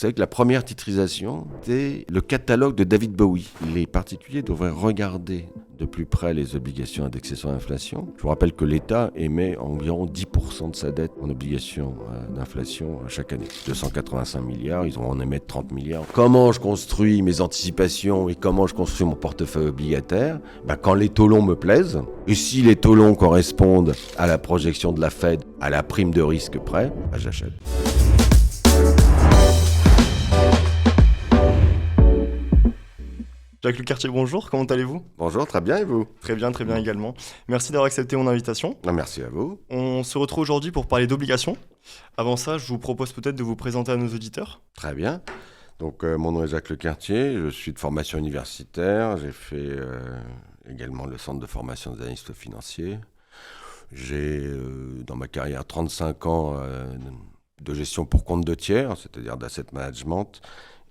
savez que la première titrisation, c'était le catalogue de David Bowie. Les particuliers devraient regarder de plus près les obligations indexées sur l'inflation. Je vous rappelle que l'État émet environ 10% de sa dette en obligations d'inflation chaque année. 285 milliards, ils vont en émettre 30 milliards. Comment je construis mes anticipations et comment je construis mon portefeuille obligataire ? Quand les taux longs me plaisent, et si les taux longs correspondent à la projection de la Fed, à la prime de risque près, j'achète. Jacques Lecartier, bonjour, comment allez-vous ? Bonjour, très bien, et vous ? Très bien également. Merci d'avoir accepté mon invitation. Merci à vous. On se retrouve aujourd'hui pour parler d'obligations. Avant ça, je vous propose peut-être de vous présenter à nos auditeurs. Très bien. Donc, mon nom est Jacques Lecartier, je suis de formation universitaire, j'ai fait également le centre de formation des analystes financiers. J'ai, dans ma carrière, 35 ans de gestion pour compte de tiers, c'est-à-dire d'asset management,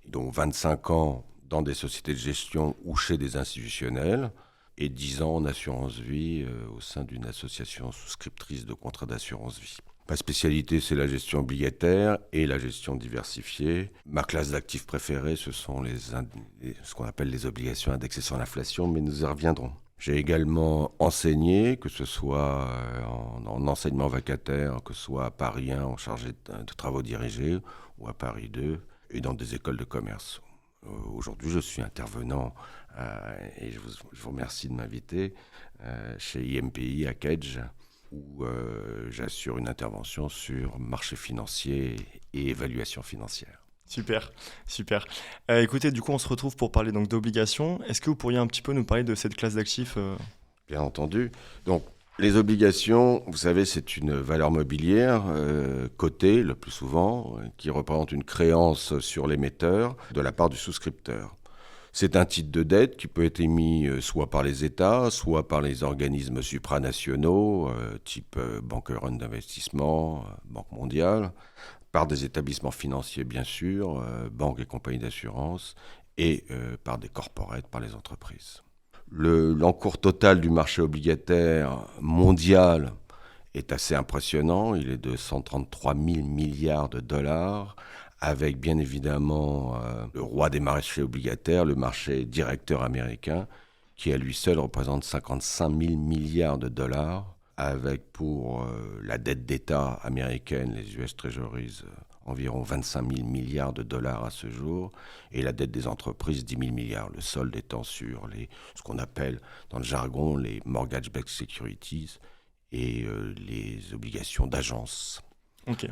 dont 25 ans dans des sociétés de gestion ou chez des institutionnels, et 10 ans en assurance vie au sein d'une association souscriptrice de contrats d'assurance vie. Ma spécialité, c'est la gestion obligataire et la gestion diversifiée. Ma classe d'actifs préférée, ce sont ce qu'on appelle les obligations indexées sur l'inflation, mais nous y reviendrons. J'ai également enseigné, que ce soit en enseignement vacataire, que ce soit à Paris 1 en chargé de travaux dirigés, ou à Paris 2, et dans des écoles de commerce. Aujourd'hui, je suis intervenant, et je vous remercie de m'inviter, chez IMPI à Kedge, où j'assure une intervention sur marché financier et évaluation financière. Super. Écoutez, du coup, on se retrouve pour parler donc d'obligations. Est-ce que vous pourriez un petit peu nous parler de cette classe d'actifs Bien entendu. Donc, les obligations, vous savez, c'est une valeur mobilière cotée, le plus souvent, qui représente une créance sur l'émetteur de la part du souscripteur. C'est un titre de dette qui peut être émis soit par les États, soit par les organismes supranationaux, type Banque européenne d'investissement, Banque mondiale, par des établissements financiers, bien sûr, banques et compagnies d'assurance, et par des corporates, par les entreprises. L'encours total du marché obligataire mondial est assez impressionnant. Il est de 133 000 milliards de dollars, avec bien évidemment le roi des marchés obligataires, le marché directeur américain, qui à lui seul représente 55 000 milliards de dollars, avec pour la dette d'État américaine, les US Treasuries, environ 25 000 milliards de dollars à ce jour, et la dette des entreprises, 10 000 milliards, le solde étant sur ce qu'on appelle dans le jargon les mortgage-backed securities et les obligations d'agences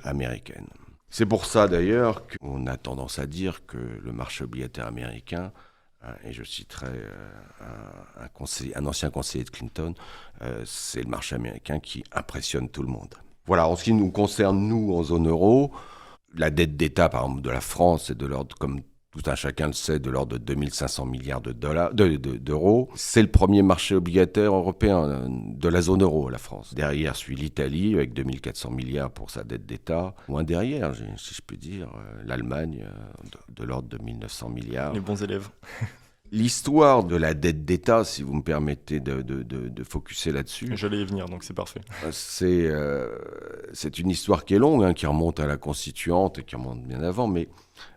américaines. C'est pour ça d'ailleurs qu'on a tendance à dire que le marché obligataire américain, et je citerai un ancien conseiller de Clinton, c'est le marché américain qui impressionne tout le monde. Voilà, en ce qui nous concerne, nous, en zone euro, la dette d'État, par exemple, de la France est de l'ordre, comme tout un chacun le sait, de l'ordre de 2500 milliards d'euros. C'est le premier marché obligataire européen de la zone euro, la France. Derrière suit l'Italie, avec 2400 milliards pour sa dette d'État. Moins derrière, si je puis dire, l'Allemagne, de l'ordre de 1900 milliards. Les bons élèves. L'histoire de la dette d'État, si vous me permettez de focuser là-dessus. J'allais y venir, donc c'est parfait. C'est une histoire qui est longue, qui remonte à la Constituante et qui remonte bien avant, mais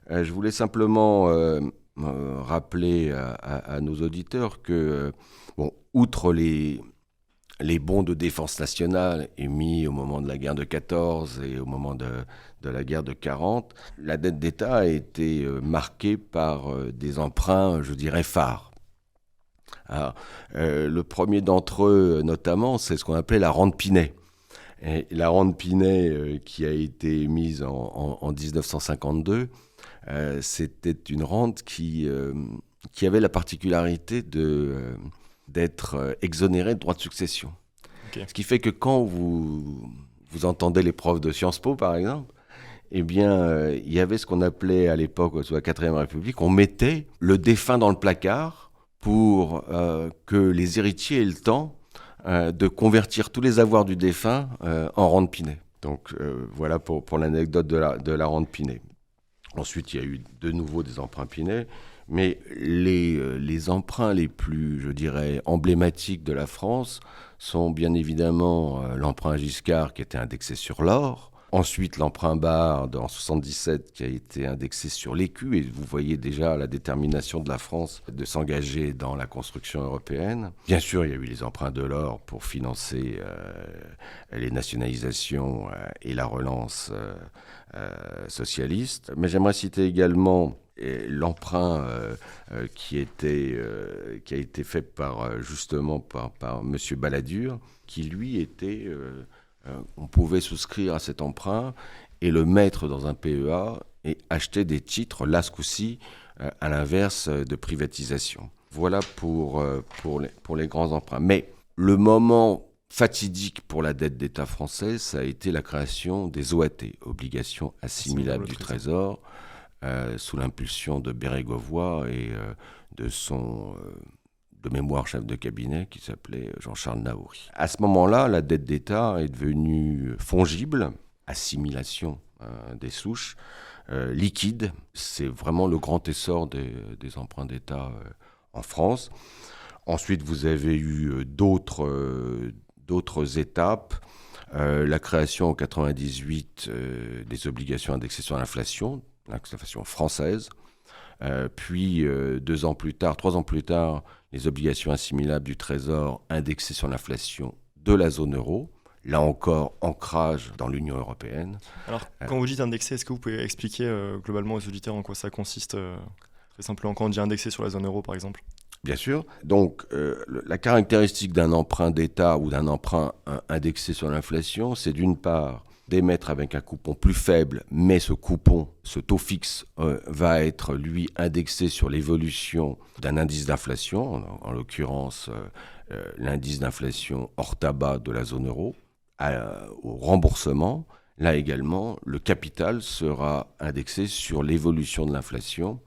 je voulais simplement rappeler à nos auditeurs que, outre les bons de défense nationale émis au moment de la guerre de 14 et au moment de la guerre de 40, la dette d'État a été marquée par des emprunts, je dirais, phares. Alors, le premier d'entre eux, notamment, c'est ce qu'on appelait la rente Pinet. Et la rente Pinet, qui a été émise en 1952, c'était une rente qui avait la particularité d'être exonérée de droits de succession. Okay. Ce qui fait que quand vous entendez les profs de Sciences Po, par exemple, eh bien, il y avait ce qu'on appelait à l'époque, sous la 4e République, on mettait le défunt dans le placard pour que les héritiers aient le temps de convertir tous les avoirs du défunt en rente Pinet. Donc voilà pour l'anecdote de la rente Pinet. Ensuite, il y a eu de nouveau des emprunts Pinet, mais les emprunts les plus, je dirais, emblématiques de la France sont bien évidemment l'emprunt Giscard qui était indexé sur l'or, Ensuite, l'emprunt BARD en 77 qui a été indexé sur l'écu, et vous voyez déjà la détermination de la France de s'engager dans la construction européenne. Bien sûr, il y a eu les emprunts de l'or pour financer les nationalisations et la relance socialiste. Mais j'aimerais citer également l'emprunt qui a été fait justement par M. Balladur, qui lui était... on pouvait souscrire à cet emprunt et le mettre dans un PEA et acheter des titres, là ce coup-ci, à l'inverse de privatisation. Voilà pour les grands emprunts. Mais le moment fatidique pour la dette d'État française, ça a été la création des OAT, obligations assimilables du Trésor, sous l'impulsion de Bérégovoy et de mémoire chef de cabinet qui s'appelait Jean-Charles Naouri. À ce moment-là, la dette d'État est devenue fongible, assimilation des souches, liquide. C'est vraiment le grand essor des emprunts d'État en France. Ensuite, vous avez eu d'autres étapes. La création en 1998 des obligations indexées sur l'inflation française. Puis 3 ans plus tard, les obligations assimilables du Trésor indexées sur l'inflation de la zone euro. Là encore, ancrage dans l'Union européenne. Alors, quand vous dites indexé, est-ce que vous pouvez expliquer globalement aux auditeurs en quoi ça consiste très simplement quand on dit indexé sur la zone euro, par exemple ? Bien sûr. Donc, la caractéristique d'un emprunt d'État ou d'un emprunt indexé sur l'inflation, c'est d'une part d'émettre avec un coupon plus faible, mais ce taux fixe, va être, lui, indexé sur l'évolution d'un indice d'inflation, en l'occurrence l'indice d'inflation hors tabac de la zone euro, au remboursement. Là également, le capital sera indexé sur l'évolution de l'inflation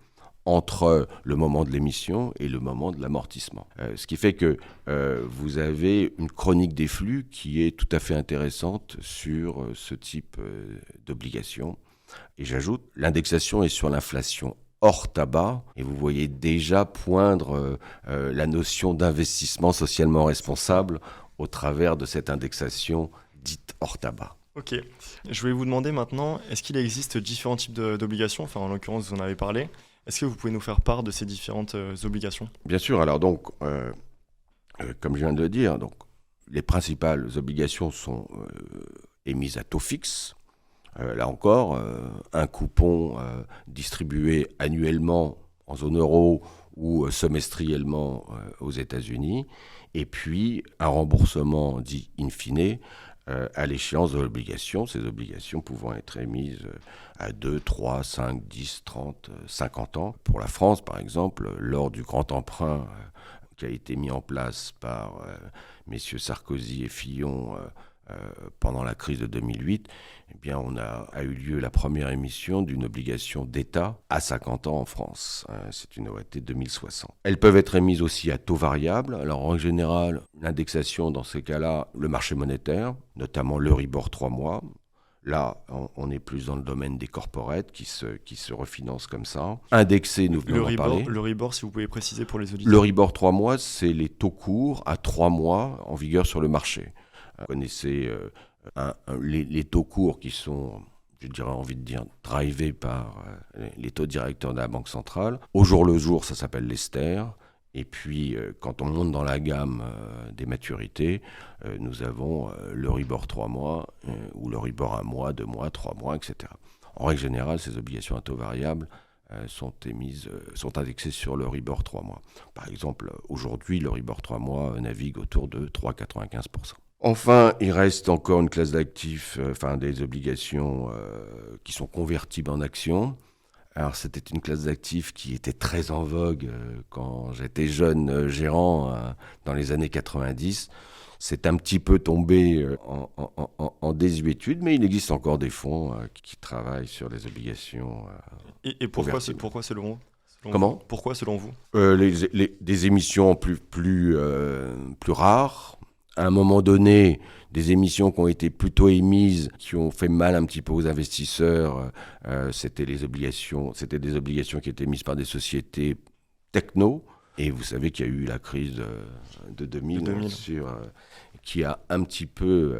entre le moment de l'émission et le moment de l'amortissement. Ce qui fait que vous avez une chronique des flux qui est tout à fait intéressante sur ce type d'obligation. Et j'ajoute, l'indexation est sur l'inflation hors tabac, et vous voyez déjà poindre la notion d'investissement socialement responsable au travers de cette indexation dite hors tabac. Ok. Je voulais vous demander maintenant, est-ce qu'il existe différents types d'obligations ? Enfin, en l'occurrence, vous en avez parlé. Est-ce que vous pouvez nous faire part de ces différentes obligations ? Bien sûr. Alors donc, comme je viens de le dire, donc, les principales obligations sont émises à taux fixe. Là encore, un coupon distribué annuellement en zone euro ou semestriellement aux États-Unis, et puis un remboursement dit in fine à l'échéance de l'obligation, ces obligations pouvant être émises à 2, 3, 5, 10, 30, 50 ans. Pour la France, par exemple, lors du grand emprunt qui a été mis en place par messieurs Sarkozy et Fillon pendant la crise de 2008, eh bien, a eu lieu la première émission d'une obligation d'État à 50 ans en France. C'est une OAT 2060. Elles peuvent être émises aussi à taux variable. Alors, en général, l'indexation, dans ces cas-là, le marché monétaire, notamment l'Euribor 3 mois. Là, on est plus dans le domaine des corporates qui se refinancent comme ça. Indexé, nous venons d'en parler. L'Euribor, si vous pouvez préciser pour les auditeurs. L'Euribor 3 mois, c'est les taux courts à 3 mois en vigueur sur le marché. Vous connaissez les taux courts qui sont, je dirais, envie de dire, drivés par les taux directeurs de la Banque centrale. Au jour le jour, ça s'appelle l'Ester. Et puis, quand on monte dans la gamme des maturités, nous avons l'Euribor 3 mois ou l'Euribor 1 mois, 2 mois, 3 mois, etc. En règle générale, ces obligations à taux variable sont indexées sur l'Euribor 3 mois. Par exemple, aujourd'hui, l'Euribor 3 mois navigue autour de 3,95%. Enfin, il reste encore une classe d'actifs, des obligations qui sont convertibles en actions. Alors, c'était une classe d'actifs qui était très en vogue quand j'étais jeune gérant dans les années 90. C'est un petit peu tombé en désuétude, mais il existe encore des fonds qui travaillent sur les obligations. Et pourquoi selon vous ? Comment ? Pourquoi selon vous ? Des émissions plus rares. À un moment donné, des émissions qui ont été plutôt émises, qui ont fait mal un petit peu aux investisseurs, c'était des obligations qui étaient émises par des sociétés techno. Et vous savez qu'il y a eu la crise de 2000. qui a un petit peu...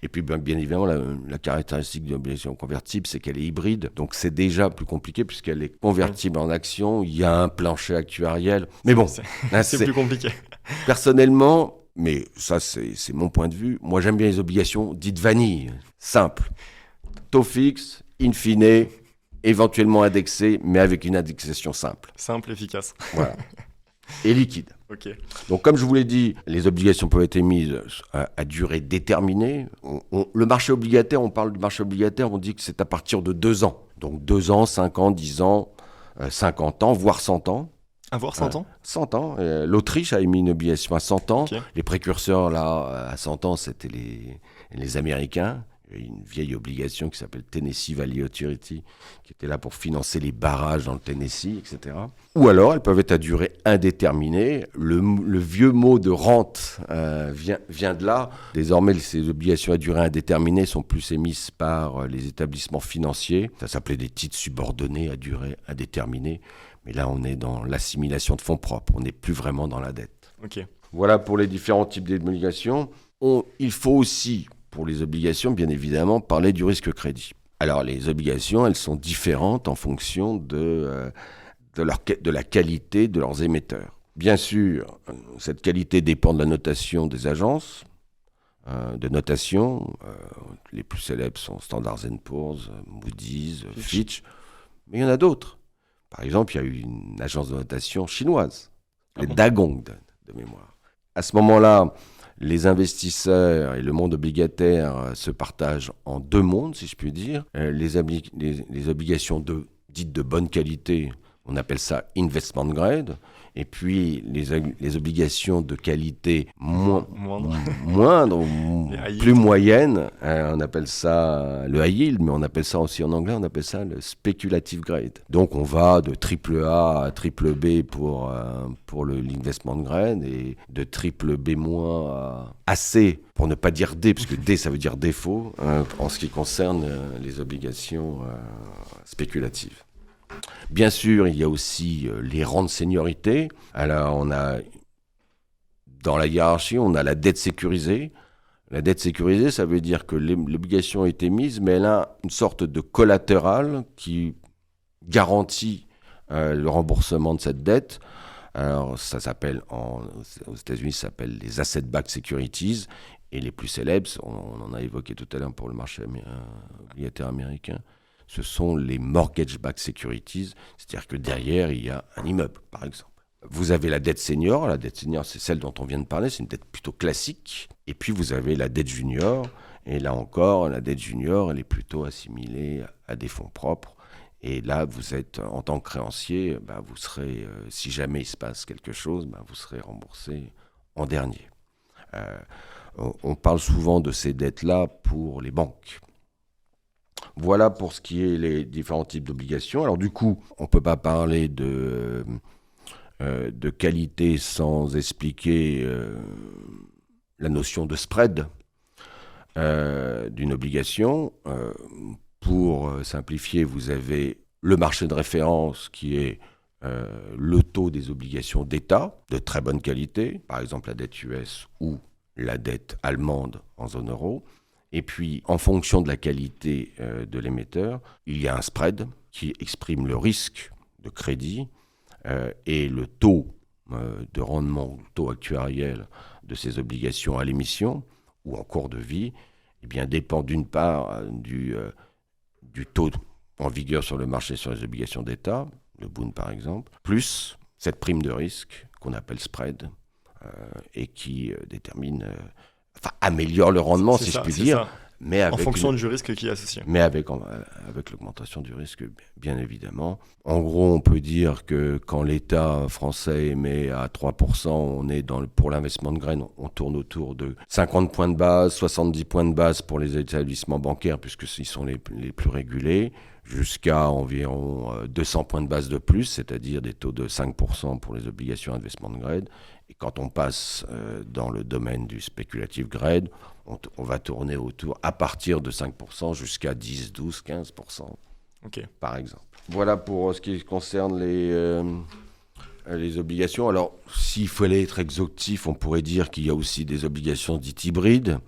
et puis bien évidemment, la caractéristique d'une obligation convertible, c'est qu'elle est hybride. Donc c'est déjà plus compliqué puisqu'elle est convertible en actions. Il y a un plancher actuariel. Mais bon, c'est plus compliqué. Personnellement, mais ça c'est mon point de vue, moi j'aime bien les obligations dites vanille, simples. Taux fixe, in fine, éventuellement indexé, mais avec une indexation simple. Simple, efficace. Voilà. Et liquide. Ok. Donc, comme je vous l'ai dit, les obligations peuvent être émises à durée déterminée. Le marché obligataire, on parle du marché obligataire, on dit que c'est à partir de 2 ans. Donc, 2 ans, 5 ans, 10 ans, 50 ans, voire 100 ans. Avoir 100 ans 100 ans. L'Autriche a émis une obligation à 100 ans. Okay. Les précurseurs, là, à 100 ans, c'était les Américains. Une vieille obligation qui s'appelle Tennessee Valley Authority, qui était là pour financer les barrages dans le Tennessee, etc. Ou alors, elles peuvent être à durée indéterminée. Le vieux mot de rente vient de là. Désormais, ces obligations à durée indéterminée sont plus émises par les établissements financiers. Ça s'appelait des titres subordonnés à durée indéterminée. Mais là, on est dans l'assimilation de fonds propres. On n'est plus vraiment dans la dette. Okay. Voilà pour les différents types d'obligations. Il faut aussi... pour les obligations, bien évidemment, parler du risque crédit. Alors, les obligations, elles sont différentes en fonction de la qualité de leurs émetteurs. Bien sûr, cette qualité dépend de la notation des agences de notation. Les plus célèbres sont Standard & Poor's, Moody's, Fitch. Mais il y en a d'autres. Par exemple, il y a eu une agence de notation chinoise, les Dagong de mémoire. À ce moment-là, les investisseurs et le monde obligataire se partagent en 2 mondes, si je puis dire. Les obligations dites de bonne qualité, on appelle ça investment grade. Et puis les obligations de qualité moindre ou plus moyenne, on appelle ça le high yield, mais on appelle ça aussi en anglais, on appelle ça le speculative grade. Donc on va de AAA à BBB pour l'investment grade et de BBB- à AC, pour ne pas dire D, parce que D ça veut dire défaut, en ce qui concerne les obligations spéculatives. Bien sûr, il y a aussi les rangs de seniorité. Alors, dans la hiérarchie, on a la dette sécurisée. La dette sécurisée, ça veut dire que l'obligation a été mise, mais elle a une sorte de collatéral qui garantit le remboursement de cette dette. Alors, ça s'appelle, aux États-Unis, ça s'appelle les asset-backed securities. Et les plus célèbres, on en a évoqué tout à l'heure pour le marché obligataire américain, ce sont les mortgage-backed securities, c'est-à-dire que derrière, il y a un immeuble, par exemple. Vous avez la dette senior. La dette senior, c'est celle dont on vient de parler, c'est une dette plutôt classique. Et puis, vous avez la dette junior. Et là encore, la dette junior, elle est plutôt assimilée à des fonds propres. Et là, vous êtes, en tant que créancier, vous serez, si jamais il se passe quelque chose, vous serez remboursé en dernier. On parle souvent de ces dettes-là pour les banques. Voilà pour ce qui est les différents types d'obligations. Alors du coup, on ne peut pas parler de qualité sans expliquer la notion de spread d'une obligation. Pour simplifier, vous avez le marché de référence qui est le taux des obligations d'État de très bonne qualité, par exemple la dette US ou la dette allemande en zone euro. Et puis, en fonction de la qualité de l'émetteur, il y a un spread qui exprime le risque de crédit et le taux de rendement, le taux actuariel de ces obligations à l'émission ou en cours de vie, dépend d'une part du taux en vigueur sur le marché sur les obligations d'État, le Bund par exemple, plus cette prime de risque qu'on appelle spread et qui détermine... améliore le rendement, si je puis dire. Mais en fonction du risque qui est associé. Mais avec l'augmentation du risque, bien évidemment. En gros, on peut dire que quand l'État français émet à 3%, on est pour l'investment de graines, on tourne autour de 50 points de base, 70 points de base pour les établissements bancaires, puisqu'ils sont les plus régulés, jusqu'à environ 200 points de base de plus, c'est-à-dire des taux de 5% pour les obligations investment de grade. Et quand on passe dans le domaine du speculative grade, on va tourner à partir de 5% jusqu'à 10, 12, 15%, par exemple. Voilà pour ce qui concerne les obligations. Alors, s'il fallait être exhaustif, on pourrait dire qu'il y a aussi des obligations dites hybrides.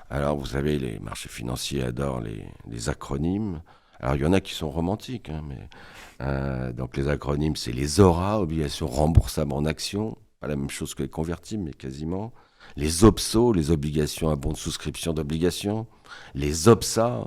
Alors, vous savez, les marchés financiers adorent les acronymes. Alors, il y en a qui sont romantiques, hein, mais donc les acronymes, c'est les ORA, obligations remboursables en actions. Pas la même chose que les convertibles, mais quasiment. Les OBSO, les obligations à bon de souscription d'obligations. Les OBSA,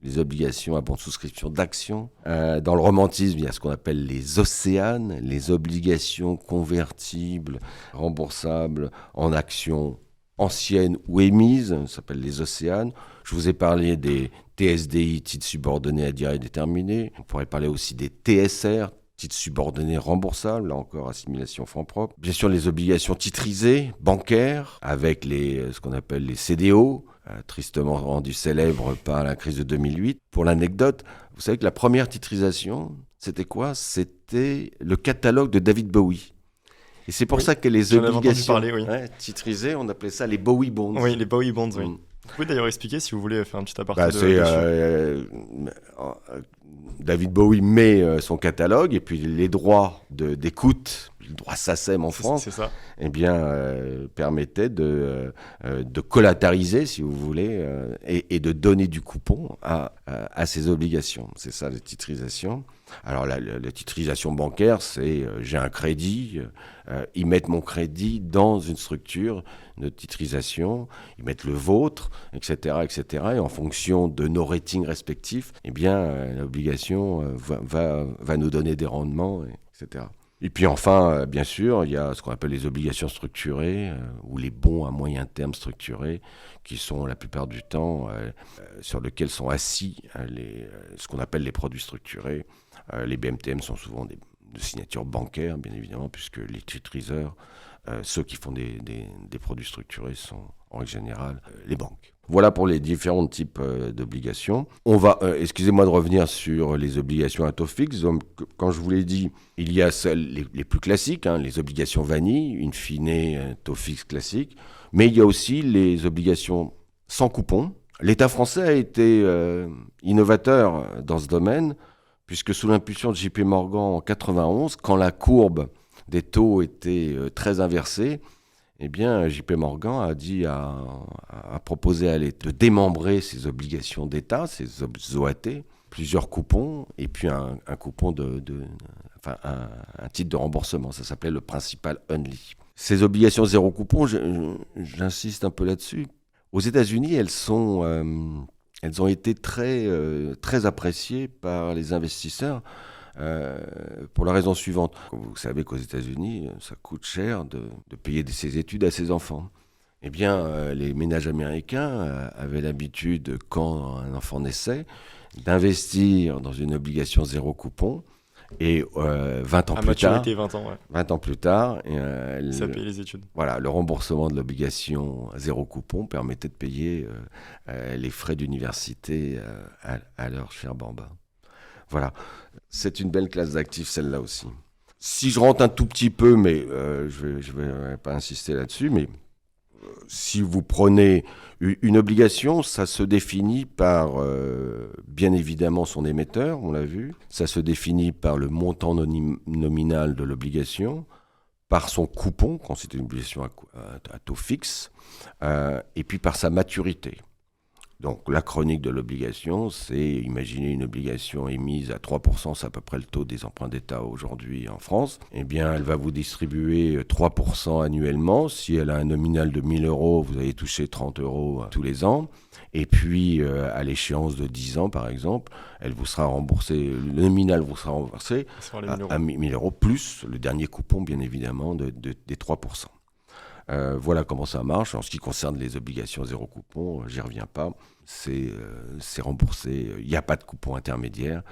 les obligations à bon de souscription d'actions. Dans le romantisme, il y a ce qu'on appelle les océanes, les obligations convertibles, remboursables en actions anciennes ou émises, ça s'appelle les océanes. Je vous ai parlé des TSDI, titres subordonnés à durée déterminée. On pourrait parler aussi des TSR, titres subordonnés remboursables, là encore assimilation fonds propres. Bien sûr, les obligations titrisées, bancaires, avec ce qu'on appelle les CDO, tristement rendus célèbres par la crise de 2008. Pour l'anecdote, vous savez que la première titrisation, c'était quoi ? C'était le catalogue de David Bowie. Et c'est pour ça que les obligations titrisées, on appelait ça les Bowie Bonds. Oui, les Bowie Bonds, oui. Vous pouvez d'ailleurs expliquer, si vous voulez faire un petit aparté dessus. David Bowie met son catalogue et puis les droits d'écoute, le droit SACEM en France, eh bien, permettaient de collatériser, si vous voulez, et de donner du coupon à ces obligations. C'est ça, la titrisation. Alors, la titrisation bancaire, c'est j'ai un crédit, ils mettent mon crédit dans une structure de titrisation, ils mettent le vôtre, etc., etc. Et en fonction de nos ratings respectifs, eh bien, l'obligation va nous donner des rendements, etc. Et puis enfin, bien sûr, il y a ce qu'on appelle les obligations structurées ou les bons à moyen terme structurés, qui sont la plupart du temps sur lesquels sont assis ce qu'on appelle les produits structurés. Les BMTM sont souvent de signature bancaire, bien évidemment, puisque les titriseurs, ceux qui font des produits structurés sont en règle générale les banques. Voilà pour les différents types d'obligations. On va, excusez-moi de revenir sur les obligations à taux fixe. Donc, quand je vous l'ai dit, il y a celles les plus classiques, hein, les obligations vanille, in fine, taux fixe classique. Mais il y a aussi les obligations sans coupon. L'État français a été innovateur dans ce domaine, puisque sous l'impulsion de JP Morgan en 91, quand la courbe des taux était très inversée, eh bien, JP Morgan a proposé à l'État de démembrer ses obligations d'État, ses OAT, plusieurs coupons, et puis un coupon un titre de remboursement. Ça s'appelait le principal only. Ces obligations zéro coupon, j'insiste un peu là-dessus. Aux États-Unis, elles ont été très appréciées par les investisseurs. Pour la raison suivante. Vous savez qu'aux États-Unis, ça coûte cher de payer ses études à ses enfants. Eh bien, les ménages américains avaient l'habitude, quand un enfant naissait, d'investir dans une obligation zéro coupon. Et 20 ans plus tard, 20 ans plus tard, ça payait les études. Voilà, le remboursement de l'obligation zéro coupon permettait de payer les frais d'université à leur cher bambin. Voilà, c'est une belle classe d'actifs, celle-là aussi. Si je rentre un tout petit peu, mais je vais pas insister là-dessus, mais si vous prenez une obligation, ça se définit par, bien évidemment, son émetteur, on l'a vu. Ça se définit par le montant nominal de l'obligation, par son coupon, quand c'est une obligation à taux fixe, et puis par sa maturité. Donc la chronique de l'obligation, c'est imaginer une obligation émise à 3%, c'est à peu près le taux des emprunts d'État aujourd'hui en France. Eh bien, elle va vous distribuer 3% annuellement. Si elle a un nominal de 1 000 €, vous allez toucher 30 € tous les ans. Et puis, à l'échéance de 10 ans, par exemple, elle vous sera remboursée, le nominal vous sera remboursé à 1 000 € plus le dernier coupon, bien évidemment, des 3%. Voilà comment ça marche. En ce qui concerne les obligations zéro coupon, j'y reviens pas. C'est remboursé. Il n'y a pas de coupon intermédiaire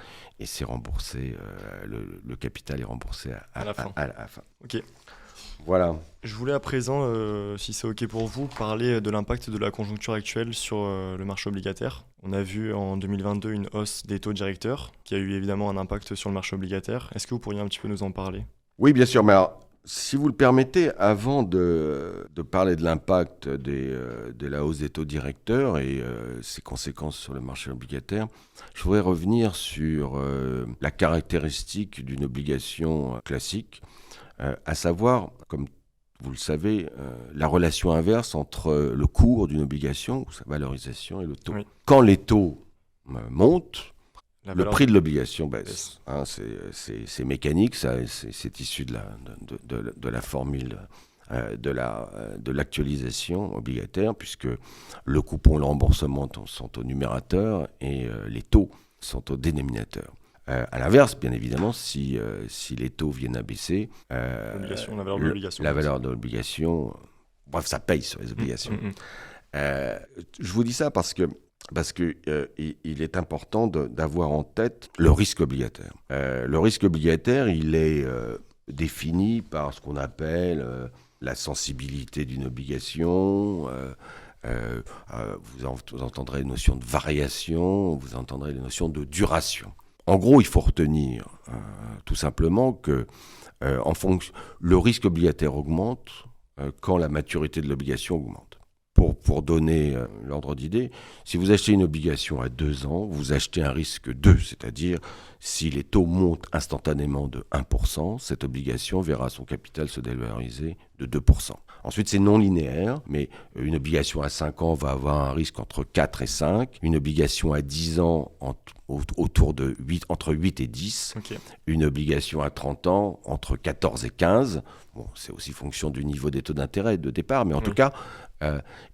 et c'est remboursé. Le capital est remboursé à la fin. Ok. Voilà. Je voulais à présent, si c'est ok pour vous, parler de l'impact de la conjoncture actuelle sur le marché obligataire. On a vu en 2022 une hausse des taux directeurs qui a eu évidemment un impact sur le marché obligataire. Est-ce que vous pourriez un petit peu nous en parler ? Oui, bien sûr. Mais alors, si vous le permettez, avant de parler de l'impact de la hausse des taux directeurs et ses conséquences sur le marché obligataire, je voudrais revenir sur la caractéristique d'une obligation classique. à savoir, comme vous le savez, la relation inverse entre le cours d'une obligation, ou sa valorisation, et le taux. Oui. Quand les taux montent, le prix de l'obligation baisse. baisse. C'est mécanique, c'est issu de la formule de l'actualisation obligataire, puisque le coupon et le remboursement sont au numérateur et les taux sont au dénominateur. À l'inverse, bien évidemment, si les taux viennent à baisser, la valeur de l'obligation, bref, ça paye sur les obligations. Je vous dis ça parce que il est important d'avoir en tête le risque obligataire. Le risque obligataire, il est défini par ce qu'on appelle la sensibilité d'une obligation. Vous entendrez les notions de variation, vous entendrez les notions de duration. En gros, il faut retenir tout simplement que le risque obligataire augmente quand la maturité de l'obligation augmente. Pour donner l'ordre d'idée, si vous achetez une obligation à 2 ans, vous achetez un risque 2, c'est-à-dire si les taux montent instantanément de 1%, cette obligation verra son capital se dévaloriser de 2%. Ensuite, c'est non linéaire, mais une obligation à 5 ans va avoir un risque entre 4 et 5, une obligation à 10 ans autour de entre 8 et 10, okay. Une obligation à 30 ans entre 14 et 15, bon, c'est aussi fonction du niveau des taux d'intérêt de départ, mais en tout cas,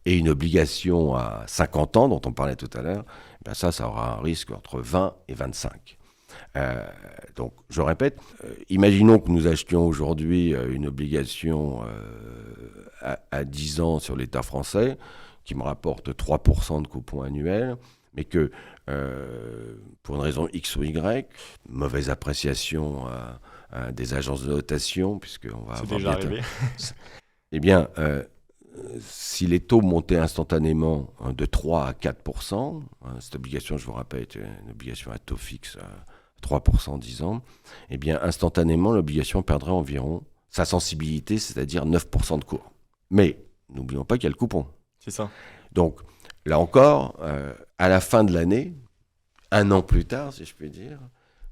et une obligation à 50 ans, dont on parlait tout à l'heure, ben ça aura un risque entre 20 et 25. Donc, je répète, imaginons que nous achetions aujourd'hui une obligation à 10 ans sur l'État français, qui me rapporte 3% de coupon annuel, mais que, pour une raison X ou Y, mauvaise appréciation des agences de notation, puisqu'on va c'est avoir déjà arrivé. Eh bien, si les taux montaient instantanément de 3 à 4%, cette obligation, je vous rappelle, est une obligation à taux fixe à 3% 10 ans, eh bien, instantanément, l'obligation perdrait environ sa sensibilité, c'est-à-dire 9% de cours. Mais n'oublions pas qu'il y a le coupon. C'est ça. Donc, là encore, à la fin de l'année, 1 an plus tard, si je puis dire,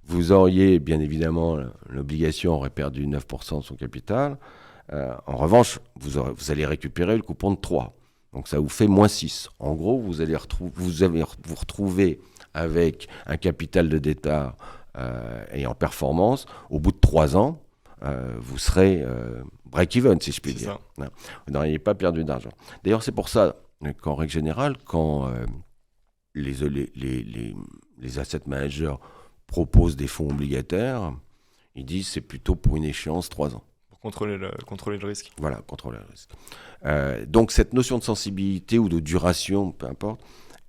vous auriez, bien évidemment, l'obligation aurait perdu 9% de son capital. En revanche, vous allez récupérer le coupon de 3. Donc ça vous fait moins 6. En gros, vous allez vous retrouver avec un capital de départ et en performance. Au bout de 3 ans, vous serez break-even, si je puis dire. Non, vous n'auriez pas perdu d'argent. D'ailleurs, c'est pour ça qu'en règle générale, quand les asset managers proposent des fonds obligataires, ils disent que c'est plutôt pour une échéance 3 ans. Contrôler le risque. Voilà, contrôler le risque. Donc cette notion de sensibilité ou de duration, peu importe,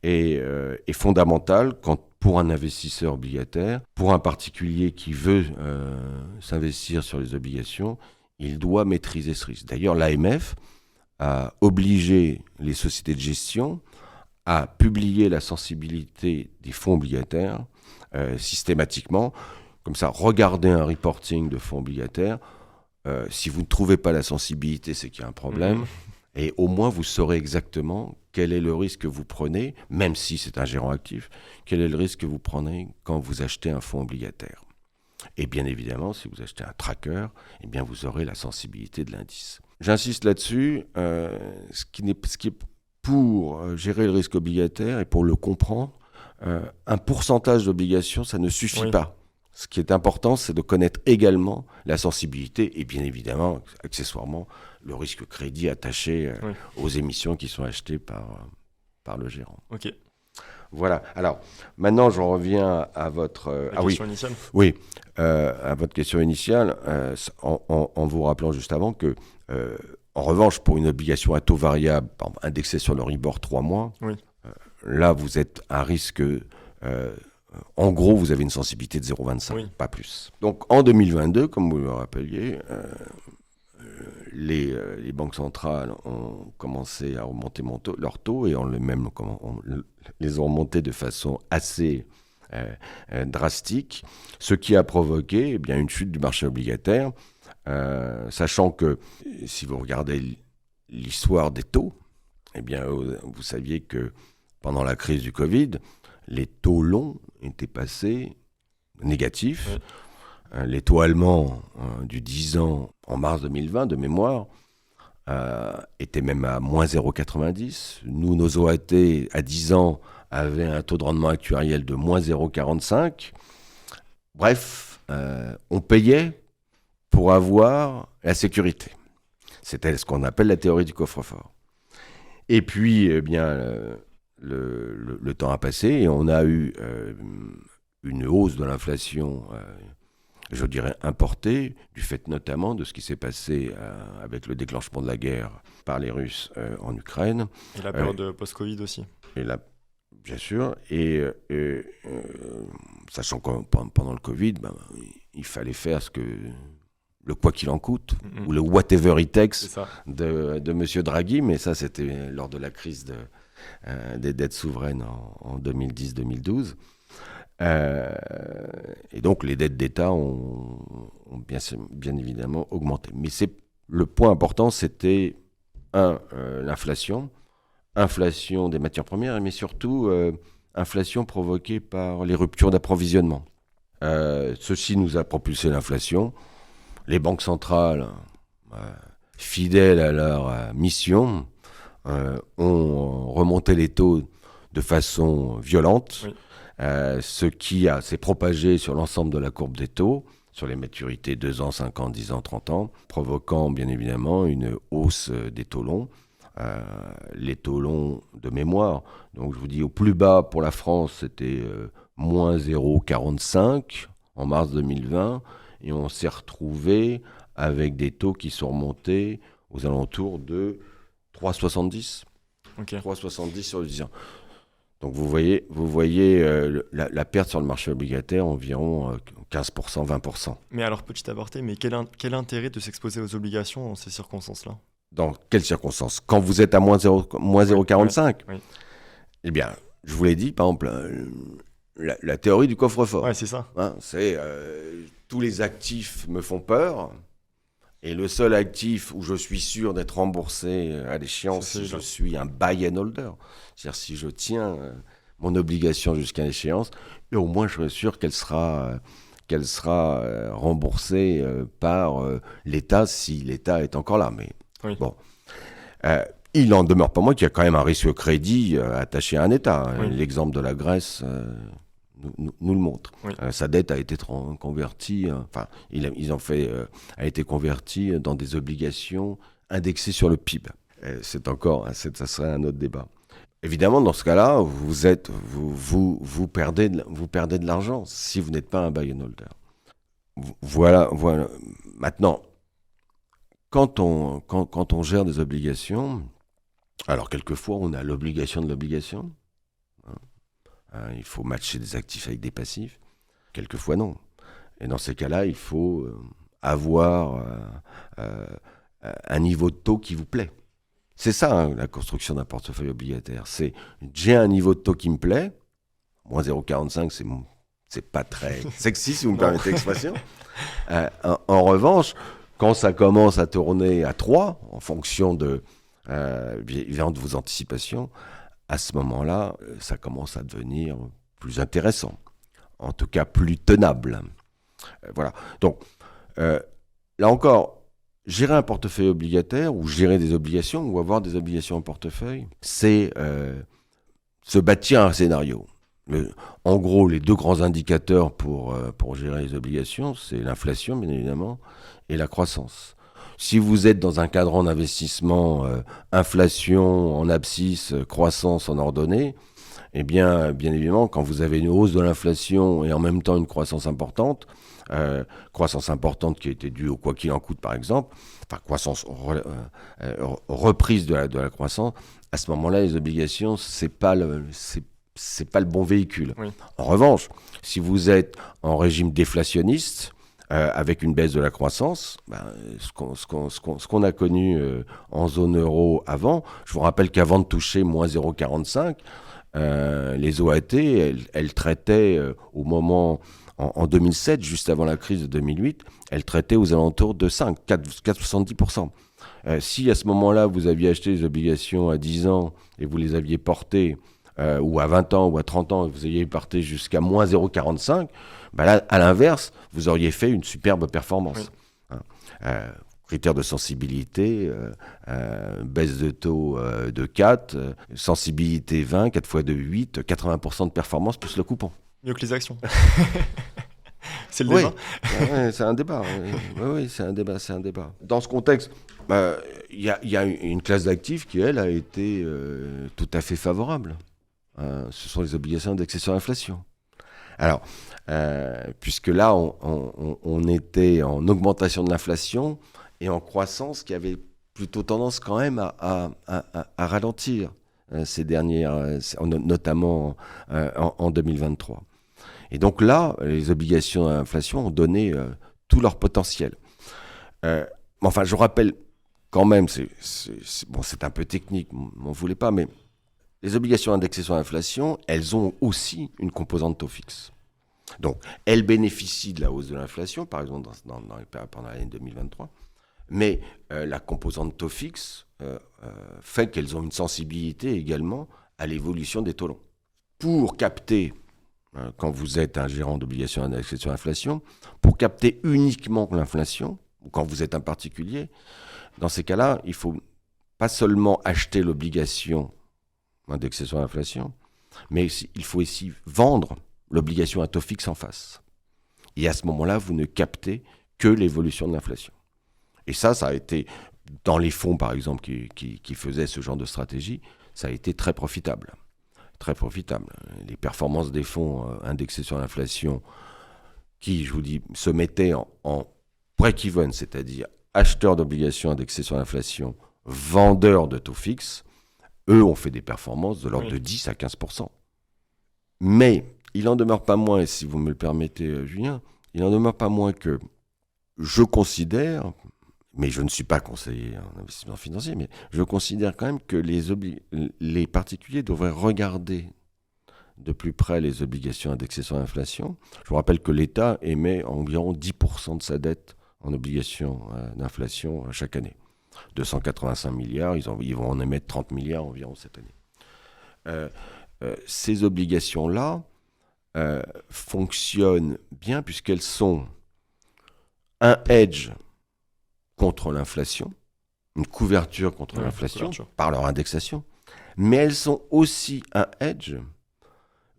est fondamentale pour un investisseur obligataire, pour un particulier qui veut s'investir sur les obligations, il doit maîtriser ce risque. D'ailleurs, l'AMF a obligé les sociétés de gestion à publier la sensibilité des fonds obligataires systématiquement. Comme ça, regardez un reporting de fonds obligataires. Si vous ne trouvez pas la sensibilité, c'est qu'il y a un problème. Et au moins, vous saurez exactement quel est le risque que vous prenez, même si c'est un gérant actif, quel est le risque que vous prenez quand vous achetez un fonds obligataire. Et bien évidemment, si vous achetez un tracker, eh bien, vous aurez la sensibilité de l'indice. J'insiste là-dessus, ce qui est pour gérer le risque obligataire et pour le comprendre, un pourcentage d'obligations, ça ne suffit pas. Ce qui est important, c'est de connaître également la sensibilité et bien évidemment, accessoirement, le risque crédit attaché aux émissions qui sont achetées par le gérant. Ok. Voilà. Alors, maintenant, j'en reviens à votre... question initiale. Oui, à votre question initiale, en vous rappelant juste avant que, en revanche, pour une obligation à taux variable, indexée sur le Euribor 3 mois, là, vous êtes à risque... en gros, vous avez une sensibilité de 0,25, pas plus. Donc, en 2022, comme vous le rappeliez, les banques centrales ont commencé à augmenter leurs taux et on les ont remontés de façon assez drastique, ce qui a provoqué bien, une chute du marché obligataire, sachant que si vous regardez l'histoire des taux, eh bien, vous saviez que pendant la crise du Covid, les taux longs étaient passés négatifs. les taux allemands du 10 ans en mars 2020, de mémoire, étaient même à moins 0,90. Nous, nos OAT à 10 ans avaient un taux de rendement actuariel de moins 0,45. Bref, on payait pour avoir la sécurité. C'était ce qu'on appelle la théorie du coffre-fort. Et puis, eh bien, le temps a passé et on a eu une hausse de l'inflation, je dirais importée, du fait notamment de ce qui s'est passé avec le déclenchement de la guerre par les Russes en Ukraine. Et la période post-Covid aussi. Et là, bien sûr. Et sachant que pendant le Covid, il fallait faire le quoi qu'il en coûte, ou le whatever it takes de M. Draghi, mais ça c'était lors de la crise des dettes souveraines en 2010-2012. Et donc les dettes d'État ont bien évidemment augmenté. Mais le point important, c'était l'inflation, inflation des matières premières, mais surtout inflation provoquée par les ruptures d'approvisionnement. Ceci nous a propulsé l'inflation. Les banques centrales, fidèles à leur mission, ont remonté les taux de façon violente, oui. Ce qui s'est propagé sur l'ensemble de la courbe des taux, sur les maturités 2 ans, 5 ans, 10 ans, 30 ans, provoquant bien évidemment une hausse des taux longs. Les taux longs de mémoire, donc je vous dis au plus bas pour la France, c'était moins 0,45 en mars 2020, et on s'est retrouvé avec des taux qui sont remontés aux alentours de 3,70. Okay. 3,70 sur le 10 ans. Donc vous voyez la perte sur le marché obligataire environ 15%, 20%. Mais alors, petit aparté, mais quel intérêt de s'exposer aux obligations dans ces circonstances-là ? Dans quelles circonstances ? Quand vous êtes à moins 0,45 oui. Eh bien, je vous l'ai dit, par exemple, la théorie du coffre-fort. Ouais, c'est ça. Hein, c'est tous les actifs me font peur, et le seul actif où je suis sûr d'être remboursé à l'échéance, si je suis un buy and holder, c'est-à-dire si je tiens mon obligation jusqu'à l'échéance, et au moins je serai sûr qu'elle sera remboursée par l'État, si l'État est encore là. Mais oui. Bon, il n'en demeure pas moins qu'il y a quand même un risque crédit attaché à un État. Oui. L'exemple de la Grèce nous le montre. Oui. Sa dette a été convertie, a été convertie dans des obligations indexées sur le PIB. Ça serait un autre débat. Évidemment, dans ce cas-là, vous perdez de l'argent si vous n'êtes pas un buy and holder. Voilà. Maintenant, quand on gère des obligations, alors quelquefois on a l'obligation de l'obligation. Il faut matcher des actifs avec des passifs. Quelquefois, non. Et dans ces cas-là, il faut avoir un niveau de taux qui vous plaît. C'est ça, la construction d'un portefeuille obligataire. C'est j'ai un niveau de taux qui me plaît. Moins 0,45, c'est pas très sexy, si vous me permettez l'expression. En revanche, quand ça commence à tourner à 3, en fonction de vos anticipations, à ce moment-là, ça commence à devenir plus intéressant, en tout cas plus tenable. Voilà. Donc, là encore, gérer un portefeuille obligataire ou gérer des obligations ou avoir des obligations en portefeuille, c'est se bâtir un scénario. En gros, les deux grands indicateurs pour gérer les obligations, c'est l'inflation, bien évidemment, et la croissance. Si vous êtes dans un cadran d'investissement, inflation en abscisse, croissance en ordonnée, eh bien évidemment, quand vous avez une hausse de l'inflation et en même temps une croissance importante qui a été due au quoi qu'il en coûte par exemple, croissance reprise de la croissance, à ce moment-là, les obligations, c'est pas le bon véhicule. Oui. En revanche, si vous êtes en régime déflationniste, avec une baisse de la croissance, ce qu'on a connu en zone euro avant, je vous rappelle qu'avant de toucher moins 0,45, les OAT, elles traitaient au moment, en 2007, juste avant la crise de 2008, elles traitaient aux alentours de 4,70%. Si à ce moment-là, vous aviez acheté des obligations à 10 ans et vous les aviez portées ou à 20 ans ou à 30 ans, vous ayez parté jusqu'à moins 0,45, bah là, à l'inverse, vous auriez fait une superbe performance. Oui. Critères de sensibilité, baisse de taux de 4, sensibilité 20, 4 fois de 8, 80% de performance plus le coupon. Mieux que les actions. C'est le débat. Oui, c'est un débat. Oui, c'est un débat. Dans ce contexte, il y a une classe d'actifs qui, elle, a été tout à fait favorable. Ce sont les obligations indexées sur l'inflation. Alors, puisque là, on était en augmentation de l'inflation et en croissance qui avait plutôt tendance quand même à ralentir ces dernières, notamment en 2023. Et donc là, les obligations à l'inflation ont donné tout leur potentiel. Enfin, je rappelle quand même, c'est un peu technique, m'en voulez pas, mais les obligations indexées sur l'inflation, elles ont aussi une composante taux fixe. Donc, elles bénéficient de la hausse de l'inflation, par exemple pendant l'année 2023, mais la composante taux fixe fait qu'elles ont une sensibilité également à l'évolution des taux longs. Pour capter, quand vous êtes un gérant d'obligations indexées sur l'inflation, pour capter uniquement l'inflation, ou quand vous êtes un particulier, dans ces cas-là, il ne faut pas seulement acheter l'obligation indexée sur l'inflation, mais il faut aussi vendre l'obligation à taux fixe en face. Et à ce moment-là, vous ne captez que l'évolution de l'inflation. Et ça a été, dans les fonds par exemple qui faisaient ce genre de stratégie, ça a été très profitable. Très profitable. Les performances des fonds indexés sur l'inflation qui, je vous dis, se mettaient en break-even, c'est-à-dire acheteurs d'obligations indexées sur l'inflation, vendeurs de taux fixes, eux ont fait des performances de l'ordre de 10 à 15%. Mais il n'en demeure pas moins, et si vous me le permettez, Julien, il n'en demeure pas moins que je considère, mais je ne suis pas conseiller en investissement financier, mais je considère quand même que les particuliers devraient regarder de plus près les obligations indexées sur l'inflation. Je vous rappelle que l'État émet environ 10% de sa dette en obligations d'inflation chaque année. 285 milliards, ils vont en émettre 30 milliards environ cette année. Ces obligations-là fonctionnent bien puisqu'elles sont un hedge contre l'inflation, une couverture contre l'inflation par leur indexation, mais elles sont aussi un hedge,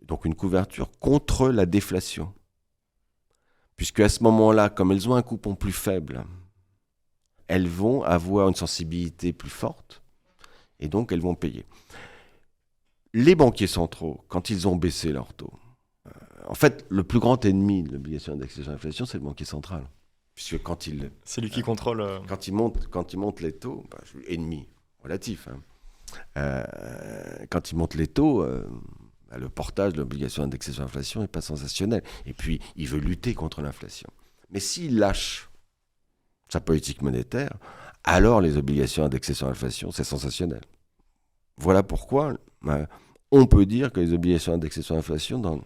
donc une couverture contre la déflation. Puisque à ce moment-là, comme elles ont un coupon plus faible, elles vont avoir une sensibilité plus forte et donc elles vont payer. Les banquiers centraux, quand ils ont baissé leur taux, en fait, le plus grand ennemi de l'obligation indexée sur l'inflation, c'est le banquier central. Puisque quand il... C'est lui qui contrôle... Quand il monte les taux, ennemi relatif, quand il monte les taux, le portage de l'obligation indexée sur l'inflation n'est pas sensationnel. Et puis, il veut lutter contre l'inflation. Mais s'il lâche sa politique monétaire, alors les obligations indexées sur l'inflation, c'est sensationnel. Voilà pourquoi on peut dire que les obligations indexées sur l'inflation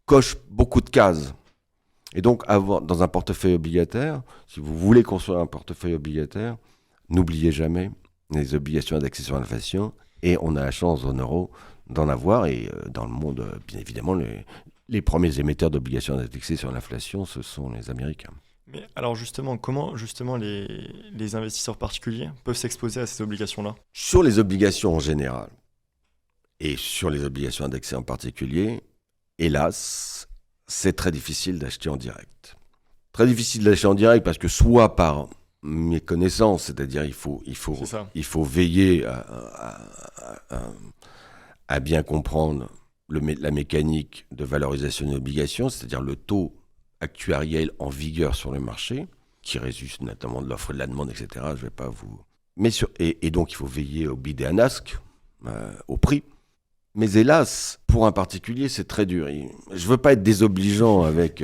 cochent beaucoup de cases. Et donc, avoir dans un portefeuille obligataire, si vous voulez construire un portefeuille obligataire, n'oubliez jamais les obligations indexées sur l'inflation. Et on a la chance en euros d'en avoir. Et dans le monde, bien évidemment, les premiers émetteurs d'obligations indexées sur l'inflation, ce sont les Américains. Mais alors justement, comment les investisseurs particuliers peuvent s'exposer à ces obligations-là ? Sur les obligations en général et sur les obligations indexées en particulier, hélas, c'est très difficile d'acheter en direct. Très difficile d'acheter en direct parce que soit par méconnaissance, c'est-à-dire il faut veiller à bien comprendre la mécanique de valorisation d'une obligation, c'est-à-dire le taux actuariel en vigueur sur le marché, qui résulte notamment de l'offre et de la demande, etc. Je vais pas vous... Et donc il faut veiller au bid et à ask, au prix. Mais hélas, pour un particulier, c'est très dur. Je veux pas être désobligeant avec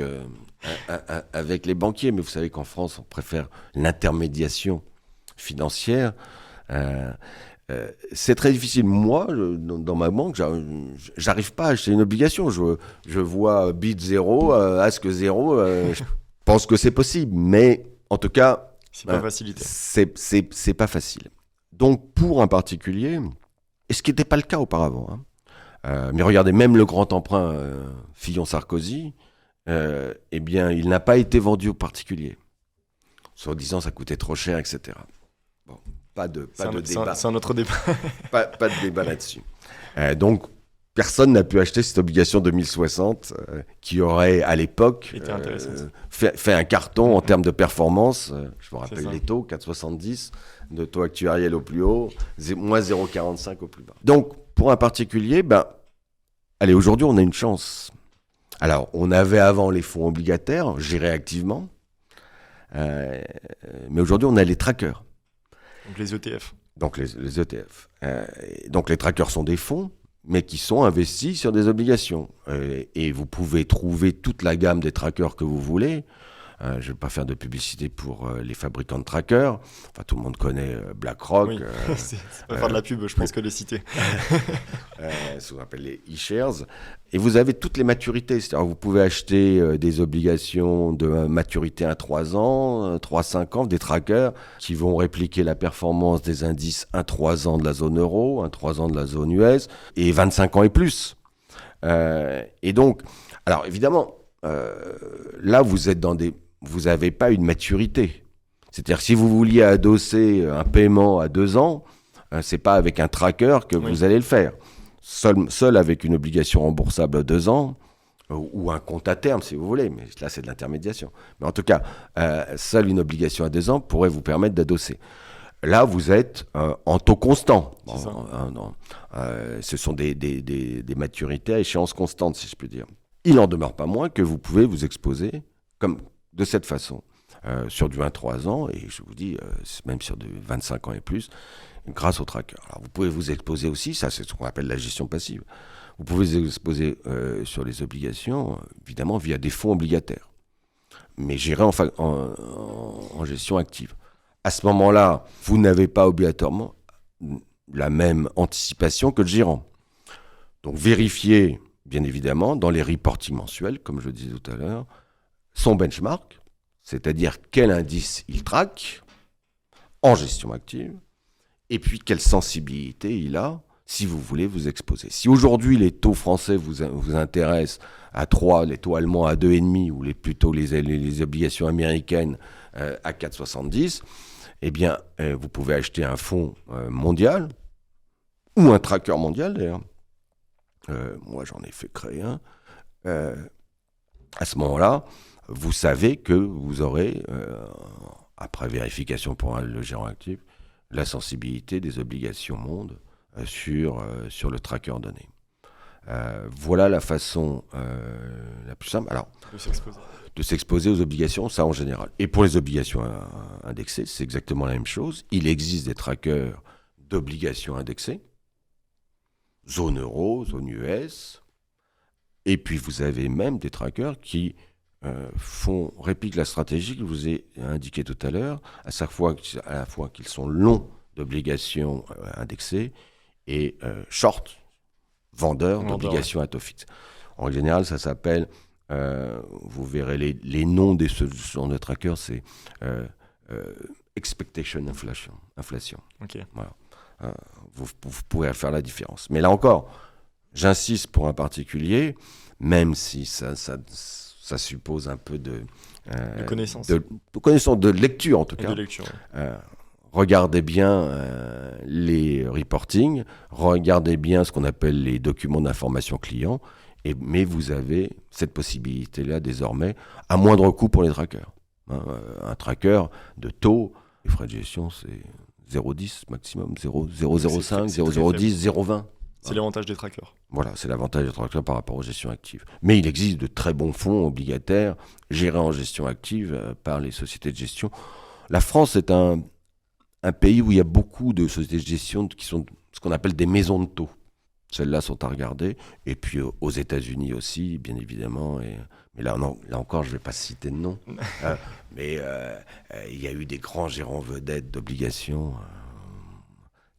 les banquiers, mais vous savez qu'en France, on préfère l'intermédiation financière. C'est très difficile. Moi, dans ma banque, j'arrive pas à acheter une obligation. Je vois bid 0, ask 0. Je pense que c'est possible, mais en tout cas, c'est pas facilité. C'est pas facile. Donc, pour un particulier, Et ce qui n'était pas le cas auparavant. Mais regardez, même le grand emprunt Fillon-Sarkozy, eh bien, il n'a pas été vendu aux particuliers. Soit disant ça coûtait trop cher, etc. Bon, pas de débat. C'est un autre débat. pas de débat là-dessus. Donc, personne n'a pu acheter cette obligation 2060 qui aurait, à l'époque, fait un carton en termes de performance. Je vous rappelle les taux, 4,70 de taux actuariel au plus haut, moins 0,45 au plus bas. Donc, pour un particulier, allez, aujourd'hui, on a une chance. Alors, on avait avant les fonds obligataires, gérés activement, mais aujourd'hui, on a les trackers. Donc les ETF. Donc les ETF. Donc les trackers sont des fonds, mais qui sont investis sur des obligations. Et vous pouvez trouver toute la gamme des trackers que vous voulez. Je ne vais pas faire de publicité pour les fabricants de trackers. Enfin, tout le monde connaît BlackRock. Oui, c'est pas faire de la pub, je pense que les citer. Ce qu'on appelle les e-shares. Et vous avez toutes les maturités. C'est-à-dire vous pouvez acheter des obligations de maturité à 3 ans, 3-5 ans, des trackers qui vont répliquer la performance des indices 1-3 ans de la zone euro, 1-3 ans de la zone US, et 25 ans et plus. Et donc, alors évidemment, là, vous n'avez pas une maturité. C'est-à-dire que si vous vouliez adosser un paiement à 2 ans, c'est pas avec un tracker que vous allez le faire. Seul avec une obligation remboursable à 2 ans, ou un compte à terme si vous voulez, mais là c'est de l'intermédiation. Mais en tout cas, seule une obligation à 2 ans pourrait vous permettre d'adosser. Là, vous êtes en taux constant. Ce sont des maturités à échéance constante, si je peux dire. Il n'en demeure pas moins que vous pouvez vous exposer de cette façon, sur du 1-3 ans, et je vous dis, même sur du 25 ans et plus, grâce au tracker. Alors, vous pouvez vous exposer aussi, ça c'est ce qu'on appelle la gestion passive. Vous pouvez vous exposer sur les obligations, évidemment, via des fonds obligataires, mais gérés en gestion active. À ce moment-là, vous n'avez pas obligatoirement la même anticipation que le gérant. Donc, vérifiez, bien évidemment, dans les reportings mensuels, comme je le disais tout à l'heure, son benchmark, c'est-à-dire quel indice il traque en gestion active, et puis quelle sensibilité il a si vous voulez vous exposer. Si aujourd'hui les taux français vous intéressent à 3, les taux allemands à 2,5 ou plutôt les obligations américaines à 4,70, eh bien vous pouvez acheter un fonds mondial ou un tracker mondial d'ailleurs. Moi j'en ai fait créer un. À ce moment-là, vous savez que vous aurez, après vérification pour le gérant actif, la sensibilité des obligations monde sur le tracker donné. Voilà la façon la plus simple. Alors, de s'exposer aux obligations, ça en général. Et pour les obligations indexées, c'est exactement la même chose. Il existe des trackers d'obligations indexées, zone euro, zone US, et puis vous avez même des trackers qui répliquent la stratégie que je vous ai indiquée tout à l'heure, à la fois qu'ils sont longs d'obligations indexées et short, vendeurs d'obligations à taux fixe. En général, ça s'appelle, vous verrez les noms de ce genre de trackers, c'est expectation inflation. Okay. Voilà. Vous pourrez faire la différence. Mais là encore, j'insiste pour un particulier, même si ça suppose un peu de connaissance. De lecture en tout cas. De lecture. Regardez bien les reportings, regardez bien ce qu'on appelle les documents d'information client, mais vous avez cette possibilité-là désormais à moindre coût pour les trackers. Un tracker de taux, les frais de gestion c'est 0,10 maximum, 0,005, 0,010, 0,20. C'est l'avantage des trackers. Voilà, c'est l'avantage des trackers par rapport aux gestions actives. Mais il existe de très bons fonds obligataires gérés en gestion active par les sociétés de gestion. La France est un pays où il y a beaucoup de sociétés de gestion qui sont ce qu'on appelle des maisons de taux. Celles-là sont à regarder. Et puis aux États-Unis aussi, bien évidemment. Mais là encore, je ne vais pas citer de nom. Mais il y a eu des grands gérants vedettes d'obligations,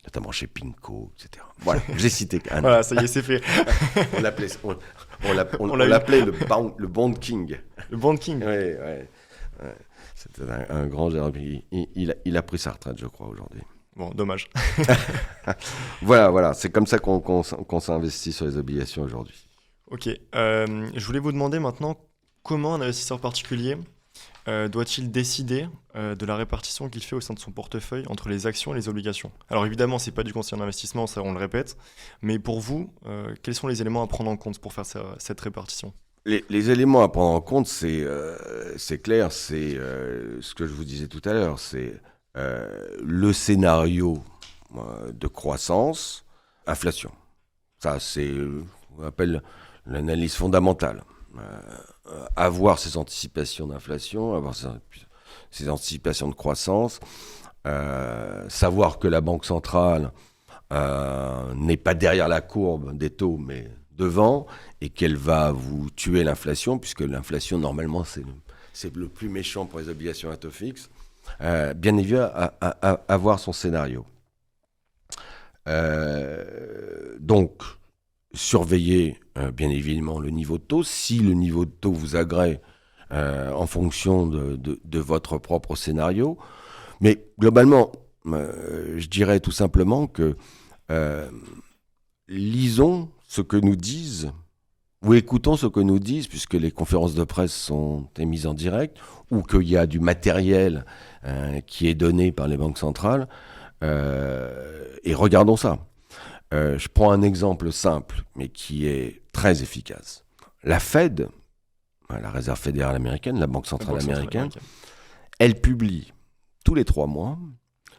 notamment chez Pinco, etc. Voilà, j'ai cité un. Voilà, ça y est, c'est fait. on l'appelait le Bond King. Le Bond King. Oui. C'était un grand gérant. Il a pris sa retraite, je crois, aujourd'hui. Bon, dommage. Voilà, c'est comme ça qu'on s'investit sur les obligations aujourd'hui. Ok. Je voulais vous demander maintenant comment un investisseur particulier doit-il décider de la répartition qu'il fait au sein de son portefeuille entre les actions et les obligations? Alors évidemment, c'est pas du conseil d'investissement, ça on le répète, mais pour vous, quels sont les éléments à prendre en compte pour faire cette répartition? Les éléments à prendre en compte, c'est clair, c'est ce que je vous disais tout à l'heure, c'est le scénario de croissance, inflation. Ça, c'est ce qu'on appelle l'analyse fondamentale. Avoir ces anticipations d'inflation, avoir ces anticipations de croissance, savoir que la Banque centrale n'est pas derrière la courbe des taux, mais devant, et qu'elle va vous tuer l'inflation, puisque l'inflation, normalement, c'est le plus méchant pour les obligations à taux fixe. Bien évidemment, avoir son scénario. Donc, surveiller bien évidemment le niveau de taux. Si le niveau de taux vous agrée en fonction de votre propre scénario. Mais globalement, je dirais tout simplement que lisons ce que nous disent, ou écoutons ce que nous disent, puisque les conférences de presse sont émises en direct, ou qu'il y a du matériel qui est donné par les banques centrales, et regardons ça. Je prends un exemple simple, mais qui est très efficace. La Fed, la Réserve fédérale américaine, la Banque centrale américaine, elle publie tous les 3 mois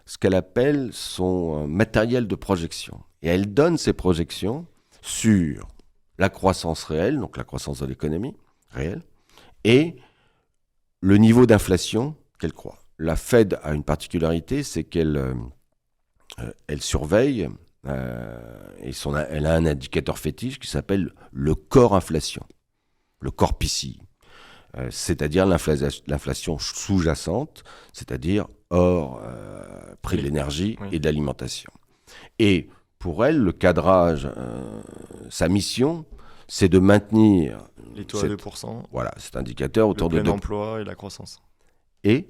ce qu'elle appelle son matériel de projection. Et elle donne ses projections sur la croissance réelle, donc la croissance de l'économie réelle, et le niveau d'inflation qu'elle croit. La Fed a une particularité, c'est qu'elle surveille, et elle a un indicateur fétiche qui s'appelle le core inflation, le core PCE, c'est-à-dire l'inflation sous-jacente, c'est-à-dire hors prix de l'énergie et de l'alimentation. Et pour elle, le cadrage, sa mission, c'est de maintenir les taux à 2%. Voilà, cet indicateur autour de 2%. Le plein emploi et la croissance. Et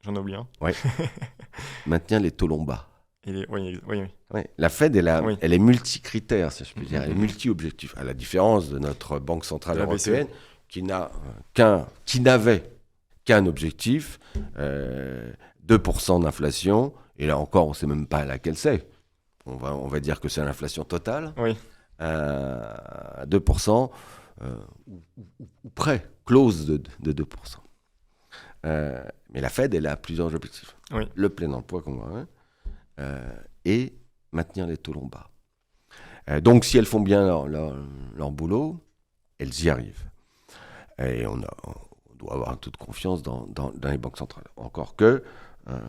j'en ai oublié un. Ouais. Maintenir les taux longs bas. Oui. La Fed, elle est multicritère, si je puis dire. Elle est multi-objectif, à la différence de notre Banque centrale européenne, qui n'avait qu'un objectif, 2% d'inflation, et là encore, on ne sait même pas laquelle c'est. On va dire que c'est l'inflation totale, 2%, ou près, close de 2%. Mais la Fed, elle a plusieurs objectifs. Oui. Le plein emploi, comme on voit, et maintenir les taux longs bas. Donc, si elles font bien leur boulot, elles y arrivent. Et on doit avoir toute confiance dans les banques centrales. Encore que,